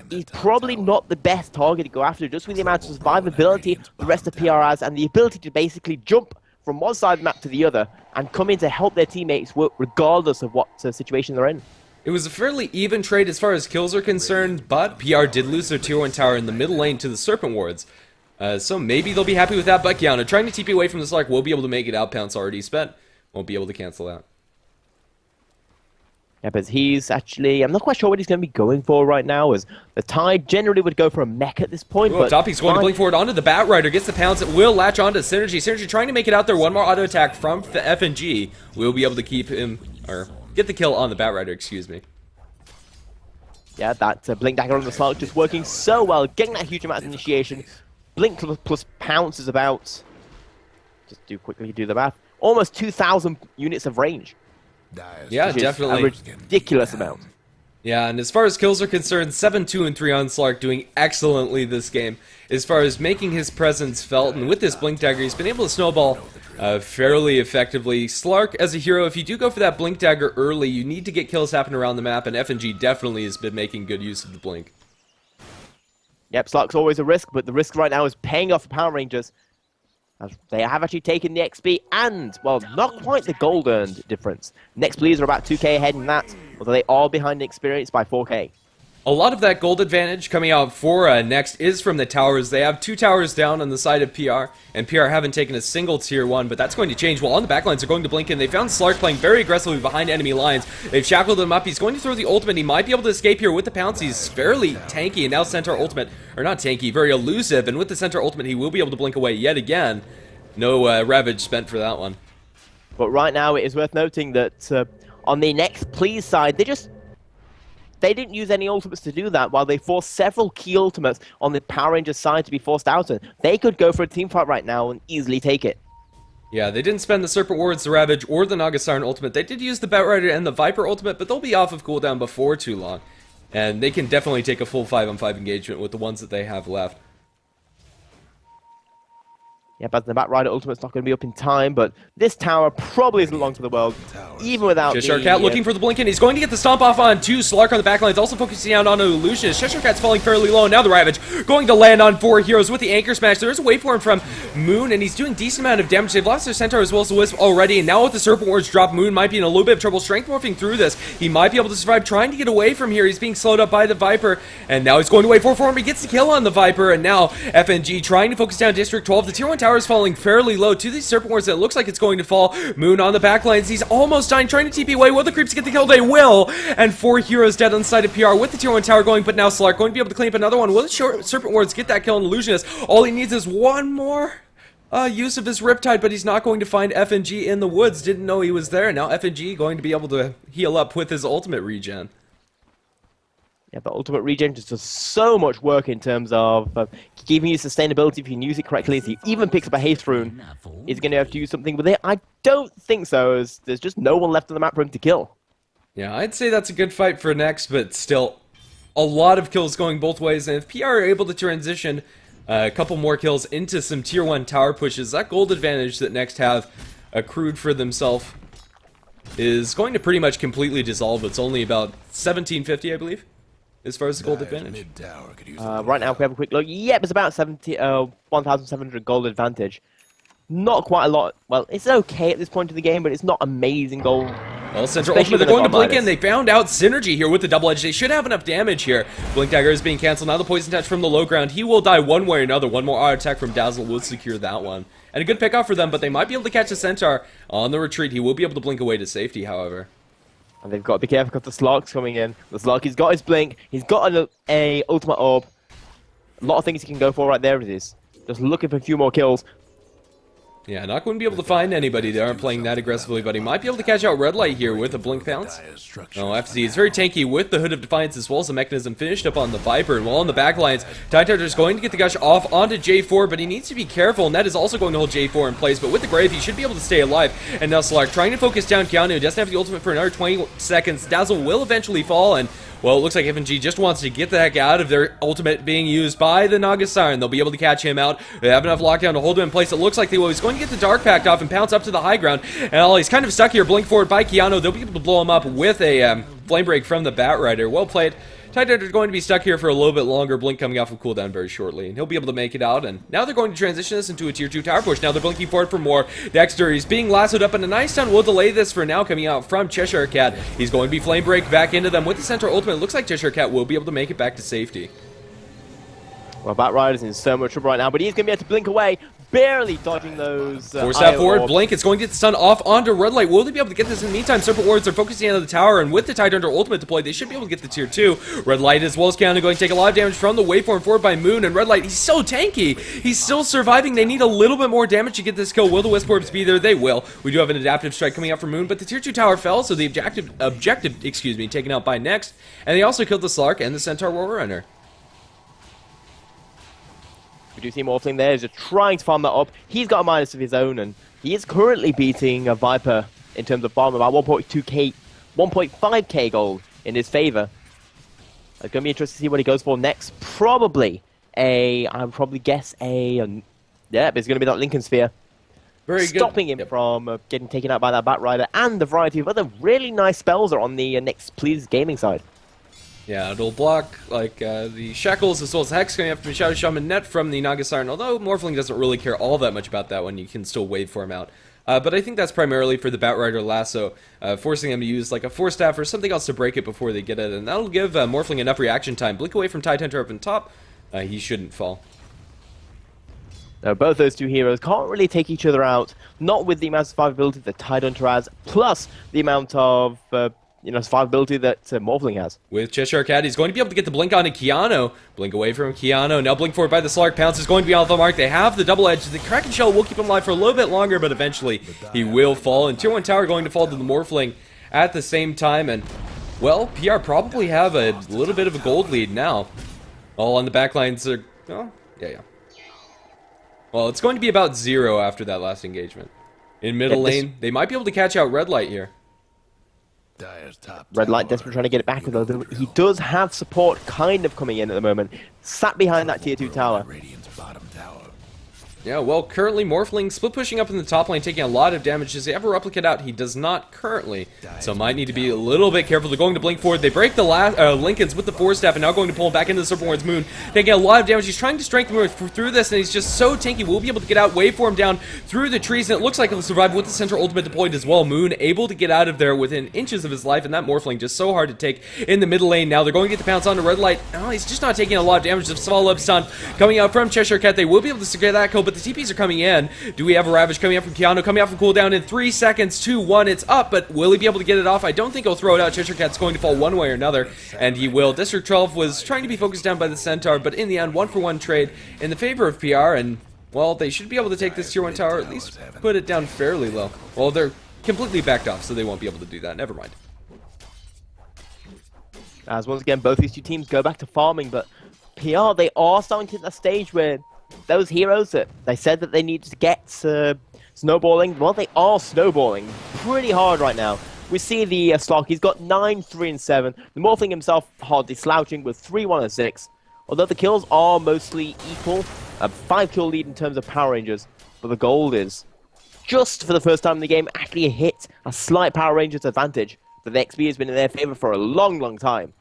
he's probably not the best target to go after, just with the amount of survivability the rest of PR has, and the ability to basically jump from one side of the map to the other and come in to help their teammates work regardless of what situation they're in. It was a fairly even trade as far as kills are concerned, but PR did lose their tier 1 tower in the middle lane to the Serpent Wards. So maybe they'll be happy with that. But Kiana trying to TP away from the Slark will be able to make it out. Pounce already spent. Won't be able to cancel out. Yeah, but he's actually... I'm not quite sure what he's going to be going for right now, as the Tide generally would go for a mech at this point. But Toppy's going to blink forward onto the Bat Rider. Gets the Pounce. It will latch onto Synergy. Synergy trying to make it out there. One more auto attack from the FNG. We'll be able to keep him... or get the kill on the Bat Rider, excuse me. Yeah, that Blink Dagger on the Slark just working so well. Getting that huge amount of initiation. Blink plus Pounce is about... just quickly do the math. Almost 2,000 units of range. Yeah, definitely. A ridiculous amount. Yeah, and as far as kills are concerned, 7-2 and 3 on Slark, doing excellently this game. As far as making his presence felt, and with this Blink Dagger, he's been able to snowball fairly effectively. Slark, as a hero, if you do go for that Blink Dagger early, you need to get kills happen around the map, and FNG definitely has been making good use of the Blink. Yep, Slark's always a risk, but the risk right now is paying off the Power Rangers. As they have actually taken the XP and, well, not quite the gold earned difference. Next.pls are about 2k ahead in that, although they are behind the experience by 4k. A lot of that gold advantage coming out for Next is from the towers. They have 2 towers down on the side of PR, and PR haven't taken a single tier 1, but that's going to change. While on the backlines, they're going to blink in. They found Slark playing very aggressively behind enemy lines. They've shackled him up. He's going to throw the ultimate. He might be able to escape here with the Pounce. He's fairly tanky, and now Centaur ultimate, or not tanky, very elusive, and with the Centaur ultimate, he will be able to blink away yet again. No Ravage spent for that one. But right now, it is worth noting that on the Next.pls side, they didn't use any ultimates to do that, while they forced several key ultimates on the Power Rangers side to be forced out. They could go for a team fight right now and easily take it. Yeah, they didn't spend the Serpent Wards, the Ravage, or the Naga Siren ultimate. They did use the Bat Rider and the Viper ultimate, but they'll be off of cooldown before too long. And they can definitely take a full 5-on-5 engagement with the ones that they have left. Yeah, but the Bat Rider ultimate's not going to be up in time, but this tower probably isn't long for the world, even without Cheshire Cat looking for the blink in. He's going to get the stomp off on 2. Slark on the back lines, also focusing out on Illusionist. Cheshire Cat's falling fairly low, and now the Ravage going to land on 4 heroes with the Anchor Smash. There is a waveform from Moon, and he's doing decent amount of damage. They've lost their Centaur as well as the Wisp already, and now with the Serpent Wards drop, Moon might be in a little bit of trouble. Strength morphing through this. He might be able to survive, trying to get away from here. He's being slowed up by the Viper, and now he's going to wait for him. He gets the kill on the Viper, and now FNG trying to focus down District 12. The Tier 1 tower is falling fairly low to these Serpent Wards. It looks like it's going to fall. Moon on the backlines. He's almost dying, trying to TP away. Will the creeps get the kill? They will. And 4 heroes dead on the side of PR with the Tier 1 tower going, but now Slark going to be able to clean up another one. Will the Serpent Wards get that kill on Illusionist? All he needs is one more use of his Riptide, but he's not going to find FNG in the woods. Didn't know he was there. Now FNG going to be able to heal up with his ultimate regen. Yeah, but ultimate regen just does so much work in terms of giving you sustainability if you can use it correctly. If he even picks up a haste rune, he's going to have to do something with it. I don't think so, as there's just no one left on the map for him to kill. Yeah, I'd say that's a good fight for Next, but still a lot of kills going both ways. And if PR are able to transition a couple more kills into some Tier 1 tower pushes, that gold advantage that Next have accrued for themselves is going to pretty much completely dissolve. It's only about 1750, I believe, as far as the gold advantage. Right now, if we have a quick look, yep, it's about 1,700 gold advantage. Not quite a lot. Well, it's okay at this point of the game, but it's not amazing gold. Well, Central Ultimate, they're going to blink in. They found out Synergy here with the double edge. They should have enough damage here. Blink Dagger is being canceled. Now the Poison Touch from the low ground. He will die one way or another. One more auto attack from Dazzle will secure that one. And a good pick off for them, but they might be able to catch the Centaur on the retreat. He will be able to blink away to safety, however. And they've got to be careful because the Slark's coming in. The Slark, he's got his blink. He's got a ultimate orb. A lot of things he can go for right there it is. Just looking for a few more kills. Yeah, not going to be able to find anybody. They aren't playing that aggressively, but he might be able to catch out Red Light here with a Blink Pounce. No, FZ is very tanky with the Hood of Defiance as well as the mechanism finished up on the Viper. And while on the backlines, Tide Toucher is going to get the gush off onto J4, but he needs to be careful, and that is also going to hold J4 in place. But with the Grave, he should be able to stay alive. And now Slark trying to focus down Keanu, doesn't have the ultimate for another 20 seconds. Dazzle will eventually fall, and well, it looks like FNG just wants to get the heck out of their ultimate being used by the Naga Siren. They'll be able to catch him out. They have enough lockdown to hold him in place. It looks like they will. He's going to get the Dark Pact off and pounce up to the high ground. And while he's kind of stuck here, blink forward by Keanu. They'll be able to blow him up with a Flame Break from the Bat Rider. Well played. Tide Toucher is going to be stuck here for a little bit longer. Blink coming off of cooldown very shortly. And he'll be able to make it out. And now they're going to transition this into a Tier 2 tower push. Now they're blinking forward for more. Dexter, he's being lassoed up, and a nice stun will delay this for now coming out from Cheshire Cat. He's going to be Flame Break back into them with the Centaur ultimate. It looks like Cheshire Cat will be able to make it back to safety. Well, Batrider's in so much trouble right now, but he's going to be able to blink away, barely dodging those. Force that forward, orbs. Blink. It's going to get the stun off onto Red Light. Will they be able to get this in the meantime? Serpent Wards are focusing on the tower, and with the Tidehunter ultimate deployed, they should be able to get the tier 2. Red Light as well as Keanu going to take a lot of damage from the waveform forward by Moon, and Red Light, he's so tanky. He's still surviving. They need a little bit more damage to get this kill. Will the Wisp Orbs be there? They will. We do have an adaptive strike coming out from Moon, but the tier 2 tower fell, so the objective, taken out by Next, and they also killed the Slark and the Centaur Warrunner. We do see Morphling there, just trying to farm that up. He's got a minus of his own, and he is currently beating a Viper in terms of farm, about 1.2k, 1.5k gold in his favor. It's going to be interesting to see what he goes for next. Probably I would probably guess yeah, but it's going to be that Lincoln Sphere. Very good. Stopping him from getting taken out by that Batrider, and the variety of other really nice spells are on the Next.pls gaming side. Yeah, it'll block like the Shackles as well as Hex coming after Shadow Shaman Net from the Naga Siren, although Morphling doesn't really care all that much about that one. You can still waveform out. But I think that's primarily for the Batrider Lasso, forcing them to use like a Force Staff or something else to break it before they get it, and that'll give Morphling enough reaction time. Blink away from Tidehunter up on top, he shouldn't fall. Now, both those two heroes can't really take each other out, not with the amount of survivability that Tidehunter has, plus the amount of survivability that Morphling has. With Cheshire Cat, he's going to be able to get the Blink onto Keanu. Blink away from Keanu. Now Blink forward by the Slark. Pounce is going to be off the mark. They have the double edge. The Kraken Shell will keep him alive for a little bit longer, but eventually he will fall. And Tier 1 Tower going to fall to the Morphling at the same time. And, well, PR probably have a little bit of a gold lead now. All on the backlines are... Oh, yeah. Well, it's going to be about 0 after that last engagement. In middle lane, they might be able to catch out Red Light here. Red Light desperately trying to get it back, though. He does have support kind of coming in at the moment. Sat behind that tier 2 tower. Yeah, well, currently Morphling split pushing up in the top lane, taking a lot of damage. Does he ever replicate out? He does not currently, so might need to be a little bit careful. They're going to blink forward. They break the last Lincolns with the Force Staff, and now going to pull him back into the Serpent Ward's Moon, taking a lot of damage. He's trying to strengthen him through this, and he's just so tanky. We'll be able to get out, waveform down through the trees, and it looks like he'll survive with the Centaur ultimate deployed as well. Moon able to get out of there within inches of his life, and that Morphling just so hard to take in the middle lane. Now they're going to get the pounce on the Red Light. Oh, he's just not taking a lot of damage. The small up stun coming out from Cheshire Cat. They will be able to secure that kill, but the TPs are coming in. Do we have a Ravage coming up from Keanu, coming out from cooldown in 3 seconds, 2, 1, it's up, but will he be able to get it off? I don't think he'll throw it out. Cheshire Cat's going to fall one way or another, and he will. District 12 was trying to be focused down by the Centaur, but in the end, 1-for-1 trade in the favor of PR, and, well, they should be able to take this tier 1 tower, at least put it down fairly low. Well, they're completely backed off, so they won't be able to do that. Never mind. As once again, both these two teams go back to farming, but PR, they are starting to hit that stage where those heroes that they said that they needed to get snowballing, well, they are snowballing pretty hard right now. We see the Slark, he's got 9, 3, and 7. The Morphling himself hardly slouching with 3, 1, and 6. Although the kills are mostly equal, a 5-kill lead in terms of Power Rangers, but the gold is just for the first time in the game actually hit a slight Power Rangers advantage. The XP has been in their favor for a long, long time.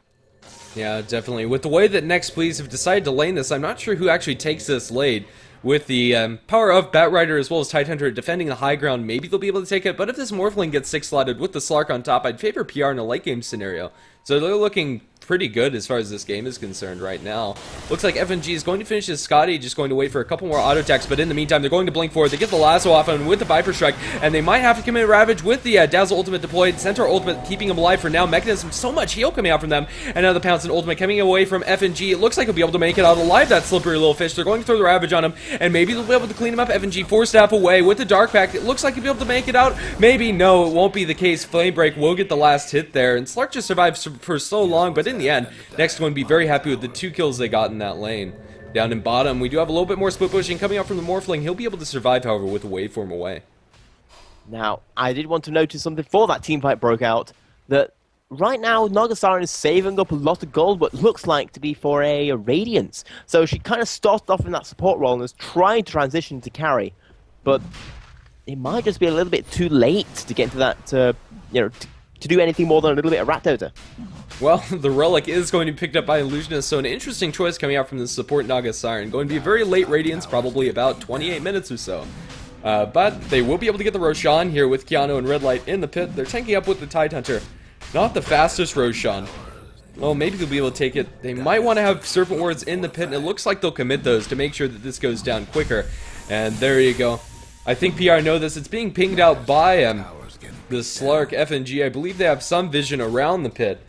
Yeah, definitely. With the way that Next.pls have decided to lane this, I'm not sure who actually takes this lane. With the power of Batrider as well as Tidehunter defending the high ground, maybe they'll be able to take it. But if this Morphling gets 6-slotted with the Slark on top, I'd favor PR in a late game scenario. So they're looking pretty good as far as this game is concerned right now. Looks like FNG is going to finish his Scotty, just going to wait for a couple more auto attacks, but in the meantime, they're going to blink forward. They get the lasso off and with the Viper Strike, and they might have to commit Ravage with the Dazzle ultimate deployed. Centaur ultimate keeping him alive for now. Mechanism, so much heal coming out from them, and now the Pounce and ultimate coming away from FNG. It looks like he'll be able to make it out alive, that slippery little fish. They're going to throw the Ravage on him, and maybe they'll be able to clean him up. FNG Force Staff away with the Dark Pact. It looks like he'll be able to make it out. Maybe, no, it won't be the case. Flame Break will get the last hit there, and Slark just survives for so long, but in the end, Next going to be very happy with the 2 kills they got in that lane. Down in bottom, we do have a little bit more split pushing coming out from the Morphling. He'll be able to survive, however, with a waveform away. Now, I did want to notice something before that team fight broke out, that right now Naga Siren is saving up a lot of gold, but looks like to be for a Radiance. So she kind of started off in that support role and is trying to transition to carry, but it might just be a little bit too late to get into that, to do anything more than a little bit of Rat Dota. Well, the Relic is going to be picked up by Illusionist, so an interesting choice coming out from the support Naga Siren. Going to be a very late Radiance, probably about 28 minutes or so. But they will be able to get the Roshan here with Keanu and Red Light in the pit. They're tanking up with the Tidehunter. Not the fastest Roshan. well, maybe they'll be able to take it. They might want to have Serpent Wards in the pit, and it looks like they'll commit those to make sure that this goes down quicker. And there you go. I think PR know this. It's being pinged out by the Slark FNG. I believe they have some vision around the pit.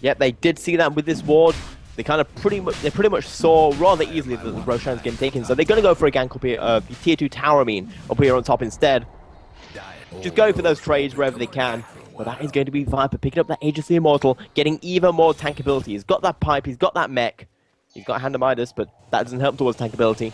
Yep, they did see that with this ward. They kind of pretty much saw rather easily that the Roshan's getting taken, so they're going to go for a gank up here, the tier 2 tower, up here on top instead. Just going for those trades wherever they can. But that is going to be Viper picking up that Aegis the Immortal, getting even more tankability. He's got that pipe, he's got that mech, he's got Hand of Midas, but that doesn't help towards tankability.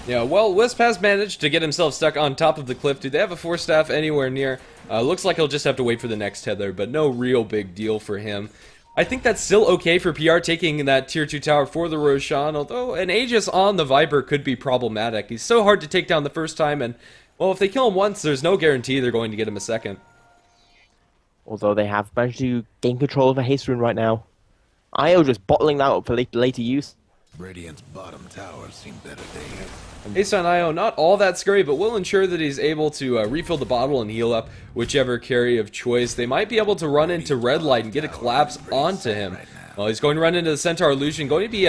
Yeah, well, Wisp has managed to get himself stuck on top of the cliff. Do they have a Force Staff anywhere near? Looks like he'll just have to wait for the next tether, but no real big deal for him. I think that's still okay for PR taking that tier 2 tower for the Roshan, although an Aegis on the Viper could be problematic. He's so hard to take down the first time, and, well, if they kill him once, there's no guarantee they're going to get him a second. Although they have managed to gain control of a haste rune right now. IO just bottling that up for later use. Radiant's bottom towers seen better days. Haste on IO, not all that scary, but will ensure that he's able to refill the bottle and heal up whichever carry of choice. They might be able to run into Red Light and get a collapse onto him. Well, he's going to run into the Centaur Illusion, going to be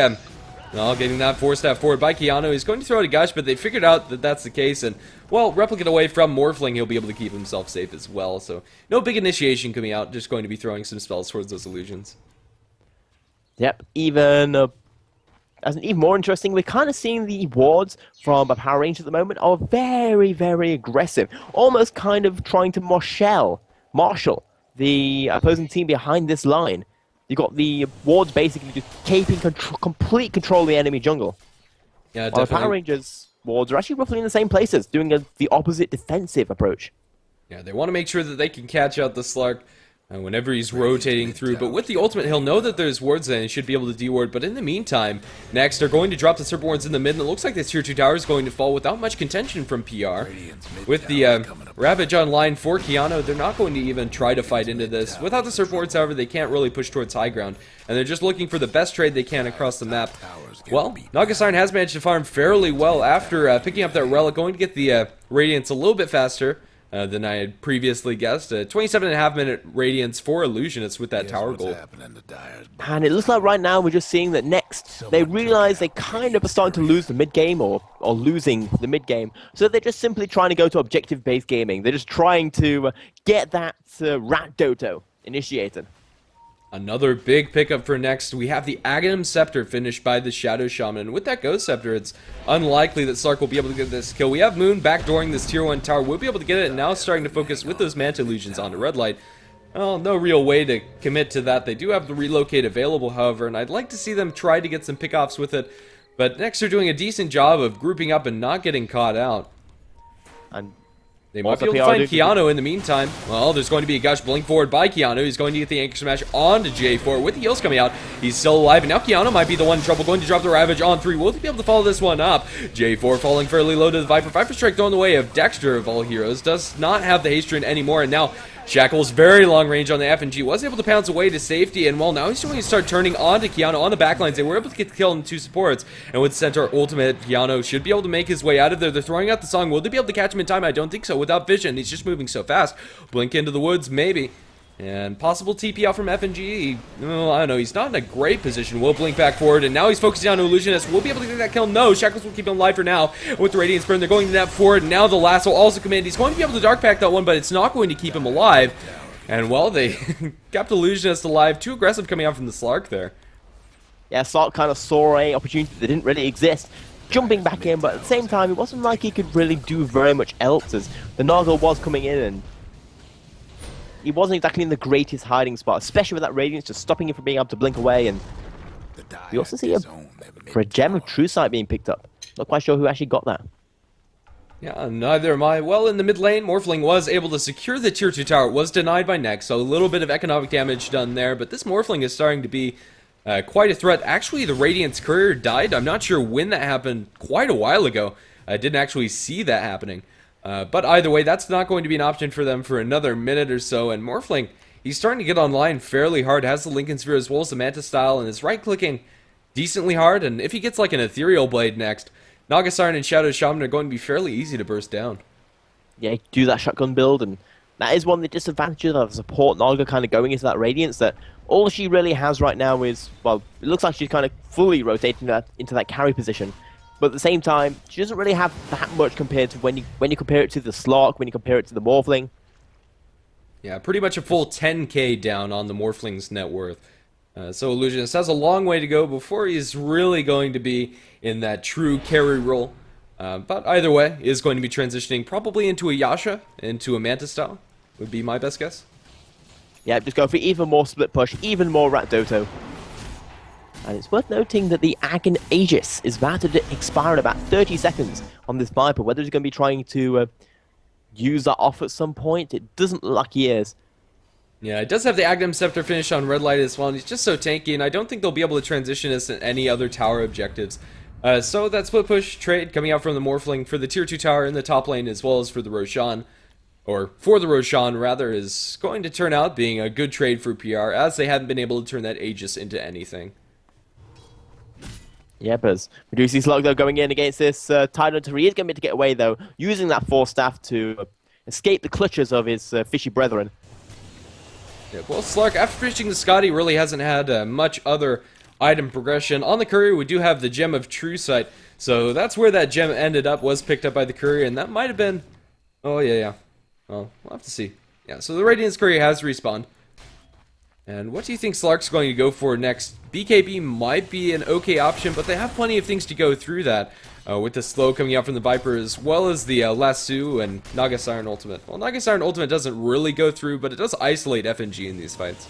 getting that Force Staff forward by Keanu. He's going to throw out a Gush, but they figured out that that's the case, and, well, Replicate away from Morphling, he'll be able to keep himself safe as well. So, no big initiation coming out, just going to be throwing some spells towards those illusions. Yep, as an even more interesting, we're kind of seeing the wards from a Power Ranger at the moment are very, very aggressive. Almost kind of trying to marshal the opposing team behind this line. You've got the wards basically just keeping complete control of the enemy jungle. Yeah, While definitely. the Power Rangers wards are actually roughly in the same places, doing the opposite defensive approach. Yeah, they want to make sure that they can catch out the Slark whenever he's rotating through, but with the ultimate, he'll know that there's wards and he should be able to de-ward, but in the meantime, next, they're going to drop the Serpent Wards in the mid, and it looks like this tier 2 tower is going to fall without much contention from PR. With the Ravage online for Keanu, they're not going to even try to fight into this. Without the Serpent Wards, however, they can't really push towards high ground, and they're just looking for the best trade they can across the map. Well, Nagasarn has managed to farm fairly well after picking up that Relic, going to get the Radiance a little bit faster than I had previously guessed. 27.5 minute Radiance for Illusionists with that tower gold. And it looks like right now we're just seeing that next, they realize they kind of are starting to lose the mid-game or losing the mid-game. So they're just simply trying to go to objective-based gaming. They're just trying to get that Rat Doto initiated. Another big pickup for next. We have the Aghanim Scepter finished by the Shadow Shaman. With that Ghost Scepter, it's unlikely that Slark will be able to get this kill. We have Moon backdooring this tier 1 tower. We'll be able to get it, and now starting to focus with those Manta Illusions onto Red Light. Well, no real way to commit to that. They do have the Relocate available, however, and I'd like to see them try to get some pickoffs with it. But next, they're doing a decent job of grouping up and not getting caught out. And they might be able to find Keanu in the meantime. Well, there's going to be a Gush blink forward by Keanu. He's going to get the Anchor Smash onto J4 with the heals coming out. He's still alive, and now Keanu might be the one in trouble, going to drop the Ravage on 3. Will he be able to follow this one up? J4 falling fairly low to the Viper. Viper Strike thrown the way of Dexter of all heroes. Does not have the haste rune anymore, and now Shackle's very long range on the FNG was able to pounce away to safety, and well, now he's going to start turning onto Keanu on the backlines. They were able to get the kill on the 2 supports, and with Centaur ultimate, Keanu should be able to make his way out of there. They're throwing out the song. Will they be able to catch him in time? I don't think so. Without vision, he's just moving so fast. Blink into the woods, maybe. And possible TP out from FNG. Oh, I don't know. He's not in a great position. Will blink back forward, and now he's focusing on Illusionist. Will be able to get that kill? No. Shackles will keep him alive for now. With the Radiance Burn, they're going to that forward. Now the lasso also command. He's going to be able to Dark Pack that one, but it's not going to keep him alive. And, well, they kept Illusionist alive. Too aggressive coming out from the Slark there. Yeah, Slark kind of saw a opportunity that didn't really exist. Jumping back in, but at the same time, it wasn't like he could really do very much else, as the Nargle was coming in, and he wasn't exactly in the greatest hiding spot, especially with that Radiance just stopping him from being able to blink away. And we also see for a Gem of True Sight being picked up. Not quite sure who actually got that. Yeah, neither am I. Well, in the mid lane, Morphling was able to secure the tier 2 tower. It was denied by Next, so a little bit of economic damage done there, but this Morphling is starting to be quite a threat. Actually, the Radiance courier died. I'm not sure when that happened. Quite a while ago. I didn't actually see that happening. But either way, that's not going to be an option for them for another minute or so, and Morphling, he's starting to get online fairly hard, has the Lincoln Sphere as well as the Manta Style, and is right-clicking decently hard, and if he gets like an Ethereal Blade next, Nagasarn and Shadow Shaman are going to be fairly easy to burst down. Yeah, do that shotgun build, and That is one of the disadvantages of support Naga kind of going into that Radiance, that all she really has right now is, well, it looks like she's kind of fully rotating that into that carry position. But at the same time, she doesn't really have that much compared to when you compare it to the Slark, when you compare it to the Morphling. Yeah, pretty much a full 10k down on the Morphling's net worth. So Illusionist has a long way to go before he's really going to be in that true carry role. But either way, is going to be transitioning probably into a Yasha, into a Manta style, would be my best guess. Yeah, just go for even more split push, even more Rat Doto. And it's worth noting that the Agon Aegis is about to expire in about 30 seconds on this Viper. Whether he's going to be trying to use that off at some point, it doesn't look like he is. Yeah, it does have the Agnum Scepter finish on Red Light as well, and he's just so tanky, and I don't think they'll be able to transition us in any other tower objectives. So that split push trade coming out from the Morphling for the tier 2 tower in the top lane, as well as for the Roshan, or for the Roshan rather, is going to turn out being a good trade for PR, as they haven't been able to turn that Aegis into anything. Yep, as we do see Slug though going in against this Tidal Hunter. He is going to be able to get away though, using that Force Staff to escape the clutches of his fishy brethren. Yeah, well, Slark, after finishing the Scotty, really hasn't had much other item progression. On the Courier, we do have the Gem of True Sight, so that's where that gem ended up, was picked up by the Courier, and that might have been... Oh, yeah. Well, we'll have to see. Yeah, so the Radiance Courier has respawned. And what do you think Slark's going to go for next? BKB might be an okay option, but they have plenty of things to go through that. With the slow coming out from the Viper, as well as the Lasso and Naga Siren Ultimate. Well, Naga Siren Ultimate doesn't really go through, but it does isolate FNG in these fights.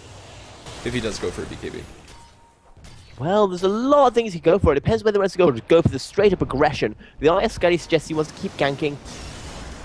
If he does go for a BKB. Well, there's a lot of things he can go for. It depends whether he wants to go for the straight-up aggression. The IS Scotty suggests he wants to keep ganking.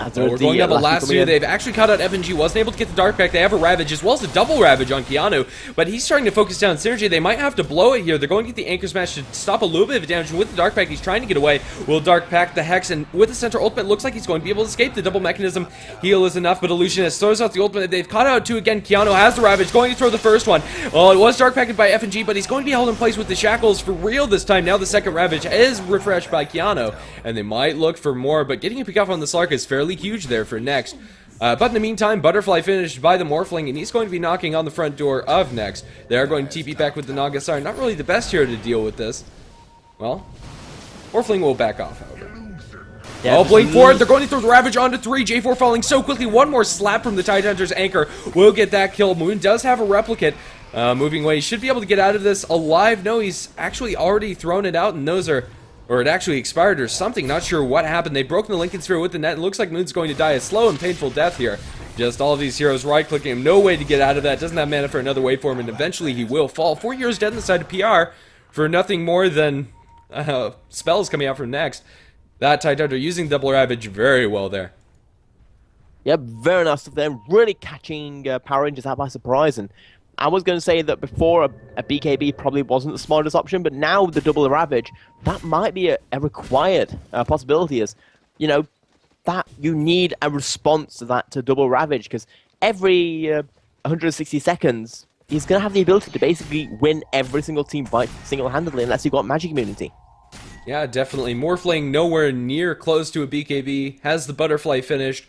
We're going to have a Lasso. They've actually caught out FNG. Wasn't able to get the Dark Pack. They have a Ravage, as well as a double Ravage on Keanu. But he's starting to focus down Synergy. They might have to blow it here. They're going to get the Anchor Smash to stop a little bit of damage. And with the Dark Pack, he's trying to get away. Will Dark Pack the Hex, and with the Center Ultimate, looks like he's going to be able to escape. The double mechanism heal is enough, but Illusionist throws out the Ultimate. They've caught out two again. Keanu has the Ravage, going to throw the first one. Well, it was Dark Packed by FNG, but he's going to be held in place with the Shackles for real this time. Now the second Ravage is refreshed by Keanu, and they might look for more, but getting a pick off on the Slark is fairly huge there for Next. But in the meantime, Butterfly finished by the Morphling, and he's going to be knocking on the front door of Next. They are going to TP back with the Naga Siren. Not really the best here to deal with this. Well, Morphling will back off, however. Yeah, Oh, Blade forward. They're going to throw the Ravage onto 3. J4 falling so quickly. One more slap from the Tidehunter's Anchor will get that kill. Moon does have a Replicate. Moving away. He should be able to get out of this alive. No, he's actually already thrown it out, and those are... Or it actually expired or something. Not sure what happened. They've broken the Lincoln Sphere with the net. It looks like Moon's going to die a slow and painful death here. Just all of these heroes right-clicking him. No way to get out of that. Doesn't have mana for another waveform, and eventually he will fall. 4 heroes dead on the side of PR for nothing more than spells coming out from Next. That Tidehunter using double Ravage very well there. Yep, very nice stuff there. Really catching Power Rangers out by surprise. And I was going to say that before a BKB probably wasn't the smartest option, but now with the double Ravage, that might be a required possibility. As you know, that you need a response to that to double Ravage, because every 160 seconds he's going to have the ability to basically win every single team fight single-handedly, unless you've got Magic Immunity. Yeah, definitely. Morphling nowhere near close to a BKB, has the Butterfly finished.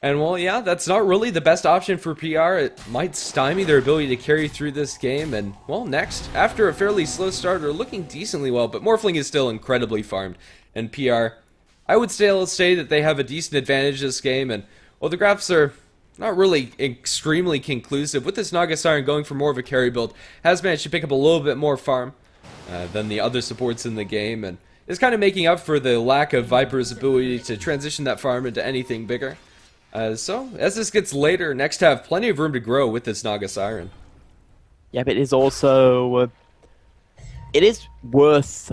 And well, yeah, that's not really the best option for PR. It might stymie their ability to carry through this game. And well, Next, after a fairly slow start, are looking decently well, but Morphling is still incredibly farmed. And PR, I would still say that they have a decent advantage this game. And well, the graphs are not really extremely conclusive. With this Naga Siren going for more of a carry build, has managed to pick up a little bit more farm than the other supports in the game, and is kind of making up for the lack of Viper's ability to transition that farm into anything bigger. So, as this gets later, Next have plenty of room to grow with this Naga Siren. Yeah, but it is also... it is worth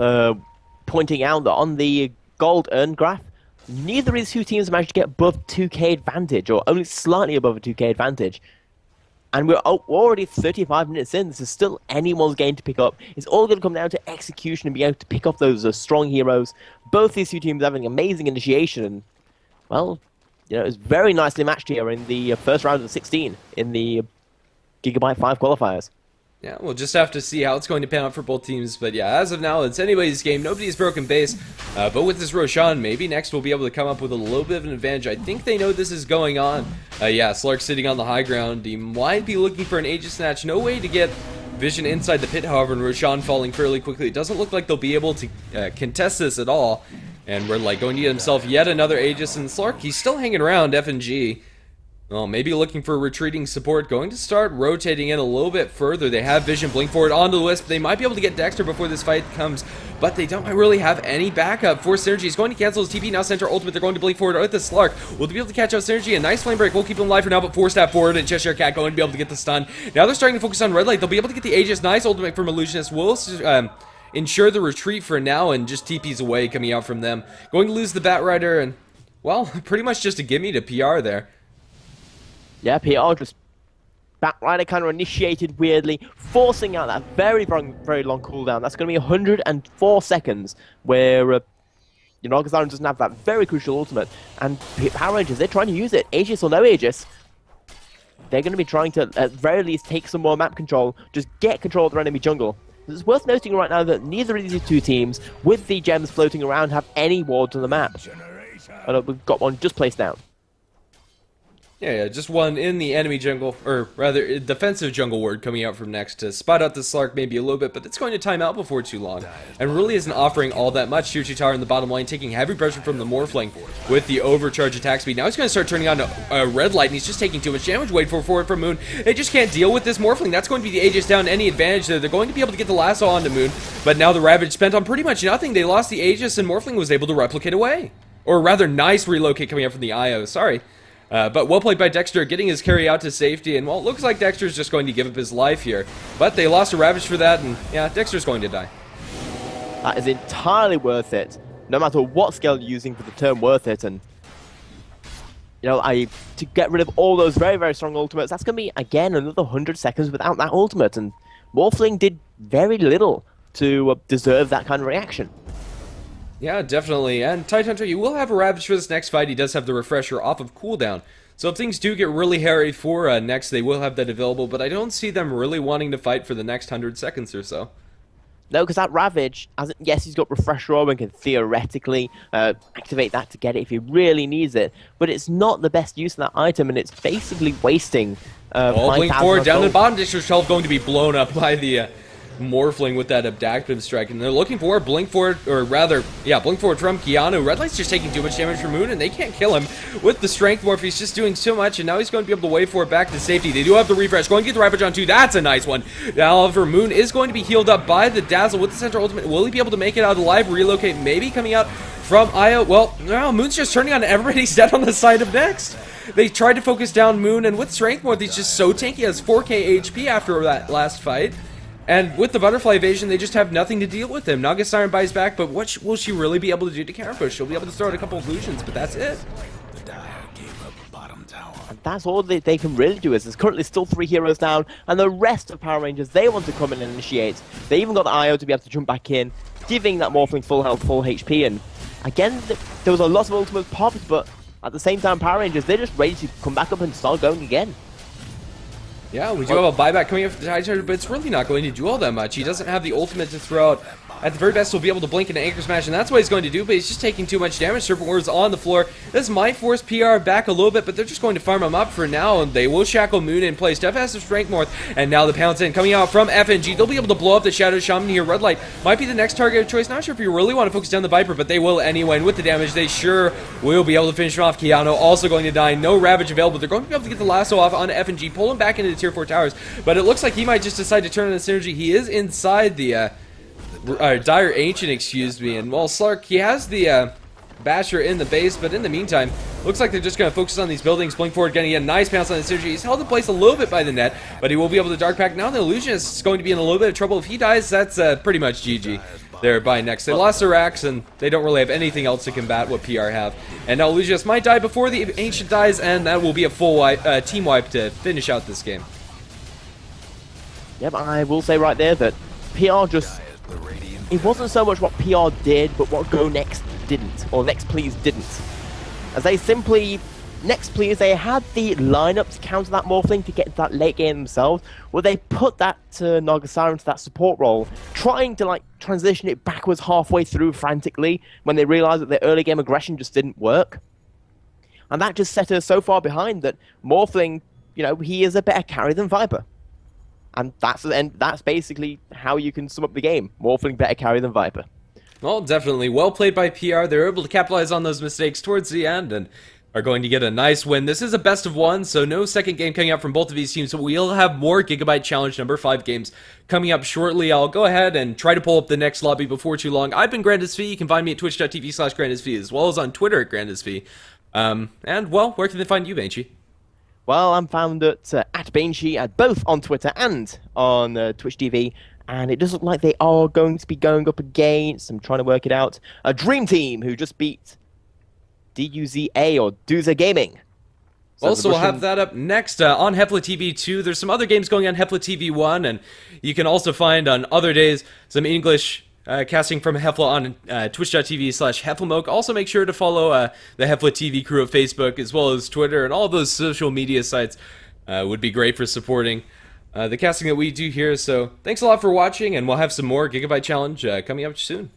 pointing out that on the gold earn graph, neither of these two teams managed to get above 2k advantage, or only slightly above a 2k advantage. And we're already 35 minutes in. This is still anyone's game to pick up. It's all going to come down to execution and being able to pick up those strong heroes. Both these two teams having amazing initiation, and, well... You know, it was very nicely matched here in the first round of 16 in the Gigabyte 5 qualifiers. Yeah, we'll just have to see how it's going to pan out for both teams. But yeah, as of now, it's anybody's game. Nobody's broken base. But with this Roshan, maybe Next will be able to come up with a little bit of an advantage. I think they know this is going on. Yeah, Slark sitting on the high ground. He might be looking for an Aegis Snatch. No way to get vision inside the pit, however, and Roshan falling fairly quickly. It doesn't look like they'll be able to contest this at all. And we're like going to get himself yet another Aegis. And Slark, he's still hanging around FNG. Well, maybe looking for retreating support. Going to start rotating in a little bit further. They have vision, blink forward onto the Wisp. They might be able to get Dexter before this fight comes, but they don't really have any backup for Synergy. He's going to cancel his TP, now center ultimate. They're going to blink forward with the Slark. Will they be able to catch out Synergy? A nice flame break will keep him alive for now, but 4-step forward, and Cheshire Cat going to be able to get the stun. Now they're starting to focus on Red Light. They'll be able to get the Aegis. Nice ultimate from Illusionist. Will ensure the retreat for now, and just TP's away coming out from them. Going to lose the Bat Rider, and, well, pretty much just a gimme to PR there. Yeah, PR just Batrider kind of initiated weirdly, forcing out that very long cooldown. That's going to be 104 seconds, where you know, Augustin doesn't have that very crucial ultimate, and Power Rangers, they're trying to use it, Aegis or no Aegis. They're going to be trying to, at very least, take some more map control, just get control of their enemy jungle. It's worth noting right now that neither of these two teams, with the gems floating around, have any wards on the map. And we've got one just placed down. Yeah, just one in the enemy jungle, or rather, defensive jungle ward coming out from Next to spot out the Slark maybe a little bit, but it's going to time out before too long. And really isn't offering all that much. Tier 2 tower in the bottom lane, taking heavy pressure from the Morphling with the overcharge attack speed. Now he's going to start turning on Red Light, and he's just taking too much damage. Wait for forward from Moon. They just can't deal with this Morphling. That's going to be the Aegis down any advantage there. They're going to be able to get the lasso onto Moon, but now the Ravage spent on pretty much nothing. They lost the Aegis, and Morphling was able to replicate away. Or rather, nice relocate coming out from the IO, sorry. But well played by Dexter, getting his carry out to safety, and well, it looks like Dexter's just going to give up his life here. But they lost a Ravage for that, and yeah, Dexter's going to die. That is entirely worth it, no matter what scale you're using for the term worth it, and you know, to get rid of all those very strong ultimates, that's going to be, again, another 100 seconds without that ultimate, and Morphling did very little to deserve that kind of reaction. Yeah, definitely. And Tidehunter, you will have a Ravage for this next fight. He does have the refresher off of cooldown. So if things do get really hairy for Next, they will have that available, but I don't see them really wanting to fight for the next 100 seconds or so. No, because that Ravage, yes, he's got Refresher Orb and can theoretically activate that to get it if he really needs it, but it's not the best use of that item, and it's basically wasting blink forward down to the bottom. District 12 going to be blown up by the Morphling with that Abductive Strike, and they're looking for blink forward, or rather, yeah, blink forward from Keanu. Red Light's just taking too much damage from Moon, and they can't kill him with the Strength Morph. He's just doing so much, and now he's going to be able to wait for it back to safety. They do have the refresh, going to get the Ravage on 2. That's a nice one. However, Moon is going to be healed up by the Dazzle with the Center Ultimate. Will he be able to make it out alive? Relocate maybe coming out from Io. Well, no, Moon's just turning on everybody. He's dead on the side of Next. They tried to focus down Moon, and with Strength Morph, he's just so tanky. He has 4k HP after that last fight. And with the Butterfly Evasion, they just have nothing to deal with him. Naga Siren buys back, but what will she really be able to do to counterpush? She'll be able to throw out a couple of illusions, but that's it. And that's all they can really do. Is there's currently still 3 heroes down, and the rest of Power Rangers, they want to come in and initiate. They even got the IO to be able to jump back in, giving that Morphling full health, full HP. And again, there was a lot of ultimates popped, but at the same time, Power Rangers, they're just ready to come back up and start going again. Yeah, we do have a buyback coming up for the Tidehunter, but it's really not going to do all that much. He doesn't have the ultimate to throw out. At the very best, he'll be able to blink into Anchor Smash, and that's what he's going to do, but he's just taking too much damage. Serpent Ward's on the floor. This might force PR back a little bit, but they're just going to farm him up for now, and they will shackle Moon in place. Steph has the Strength Morph, and now the Pounce in coming out from FNG. They'll be able to blow up the Shadow Shaman here. Red Light might be the next target of choice. Not sure if you really want to focus down the Viper, but they will anyway, and with the damage, they sure will be able to finish him off. Keanu also going to die. No Ravage available. They're going to be able to get the lasso off on FNG, pull him back into the Tier 4 towers, but it looks like he might just decide to turn on the Synergy. He is inside the Dire Ancient, excuse me, and while Slark, he has the Basher in the base, but in the meantime, looks like they're just going to focus on these buildings. Blink forward, getting a nice pounce on the Synergy. He's held in place a little bit by the net, but he will be able to Dark Pack. Now the Illusionist is going to be in a little bit of trouble. If he dies, that's pretty much GG there by Next. They lost their Rax, and they don't really have anything else to combat what PR have. And now Illusionist might die before the Ancient dies, and that will be a full wipe, team wipe to finish out this game. Yep, I will say right there that PR just... It wasn't so much what PR did, but what Go Next didn't, or Next Please didn't. As they simply Next.pls, they had the lineup to counter that Morphling to get into that late game themselves, where they put that Nagasara into that support role, trying to like transition it backwards halfway through frantically when they realized that their early game aggression just didn't work. And that just set her so far behind that Morphling, you know, he is a better carry than Viper. And that's basically how you can sum up the game. Morphling better carry than Viper. Well, definitely. Well played by PR. They were able to capitalize on those mistakes towards the end and are going to get a nice win. This is a best of one, so no second game coming out from both of these teams, but we'll have more Gigabyte Challenge number 5 games coming up shortly. I'll go ahead and try to pull up the next lobby before too long. I've been GrandisV. You can find me at twitch.tv/GrandisV, as well as on Twitter at GrandisV. And, well, where can they find you, Banshee? Well, I'm found at Banshee, both on Twitter and on Twitch TV. And it does look like they are going to be going up against, I'm trying to work it out, a Dream Team who just beat DUZA or Duza Gaming. So also, we'll have that up next on Heflatv 2. There's some other games going on Heflatv 1, and you can also find on other days some English casting from Hefla on twitch.tv/Heflamoke. Also, make sure to follow the Heflatv crew of Facebook as well as Twitter and all those social media sites. Would be great for supporting the casting that we do here. So thanks a lot for watching, and we'll have some more Gigabyte Challenge coming up soon.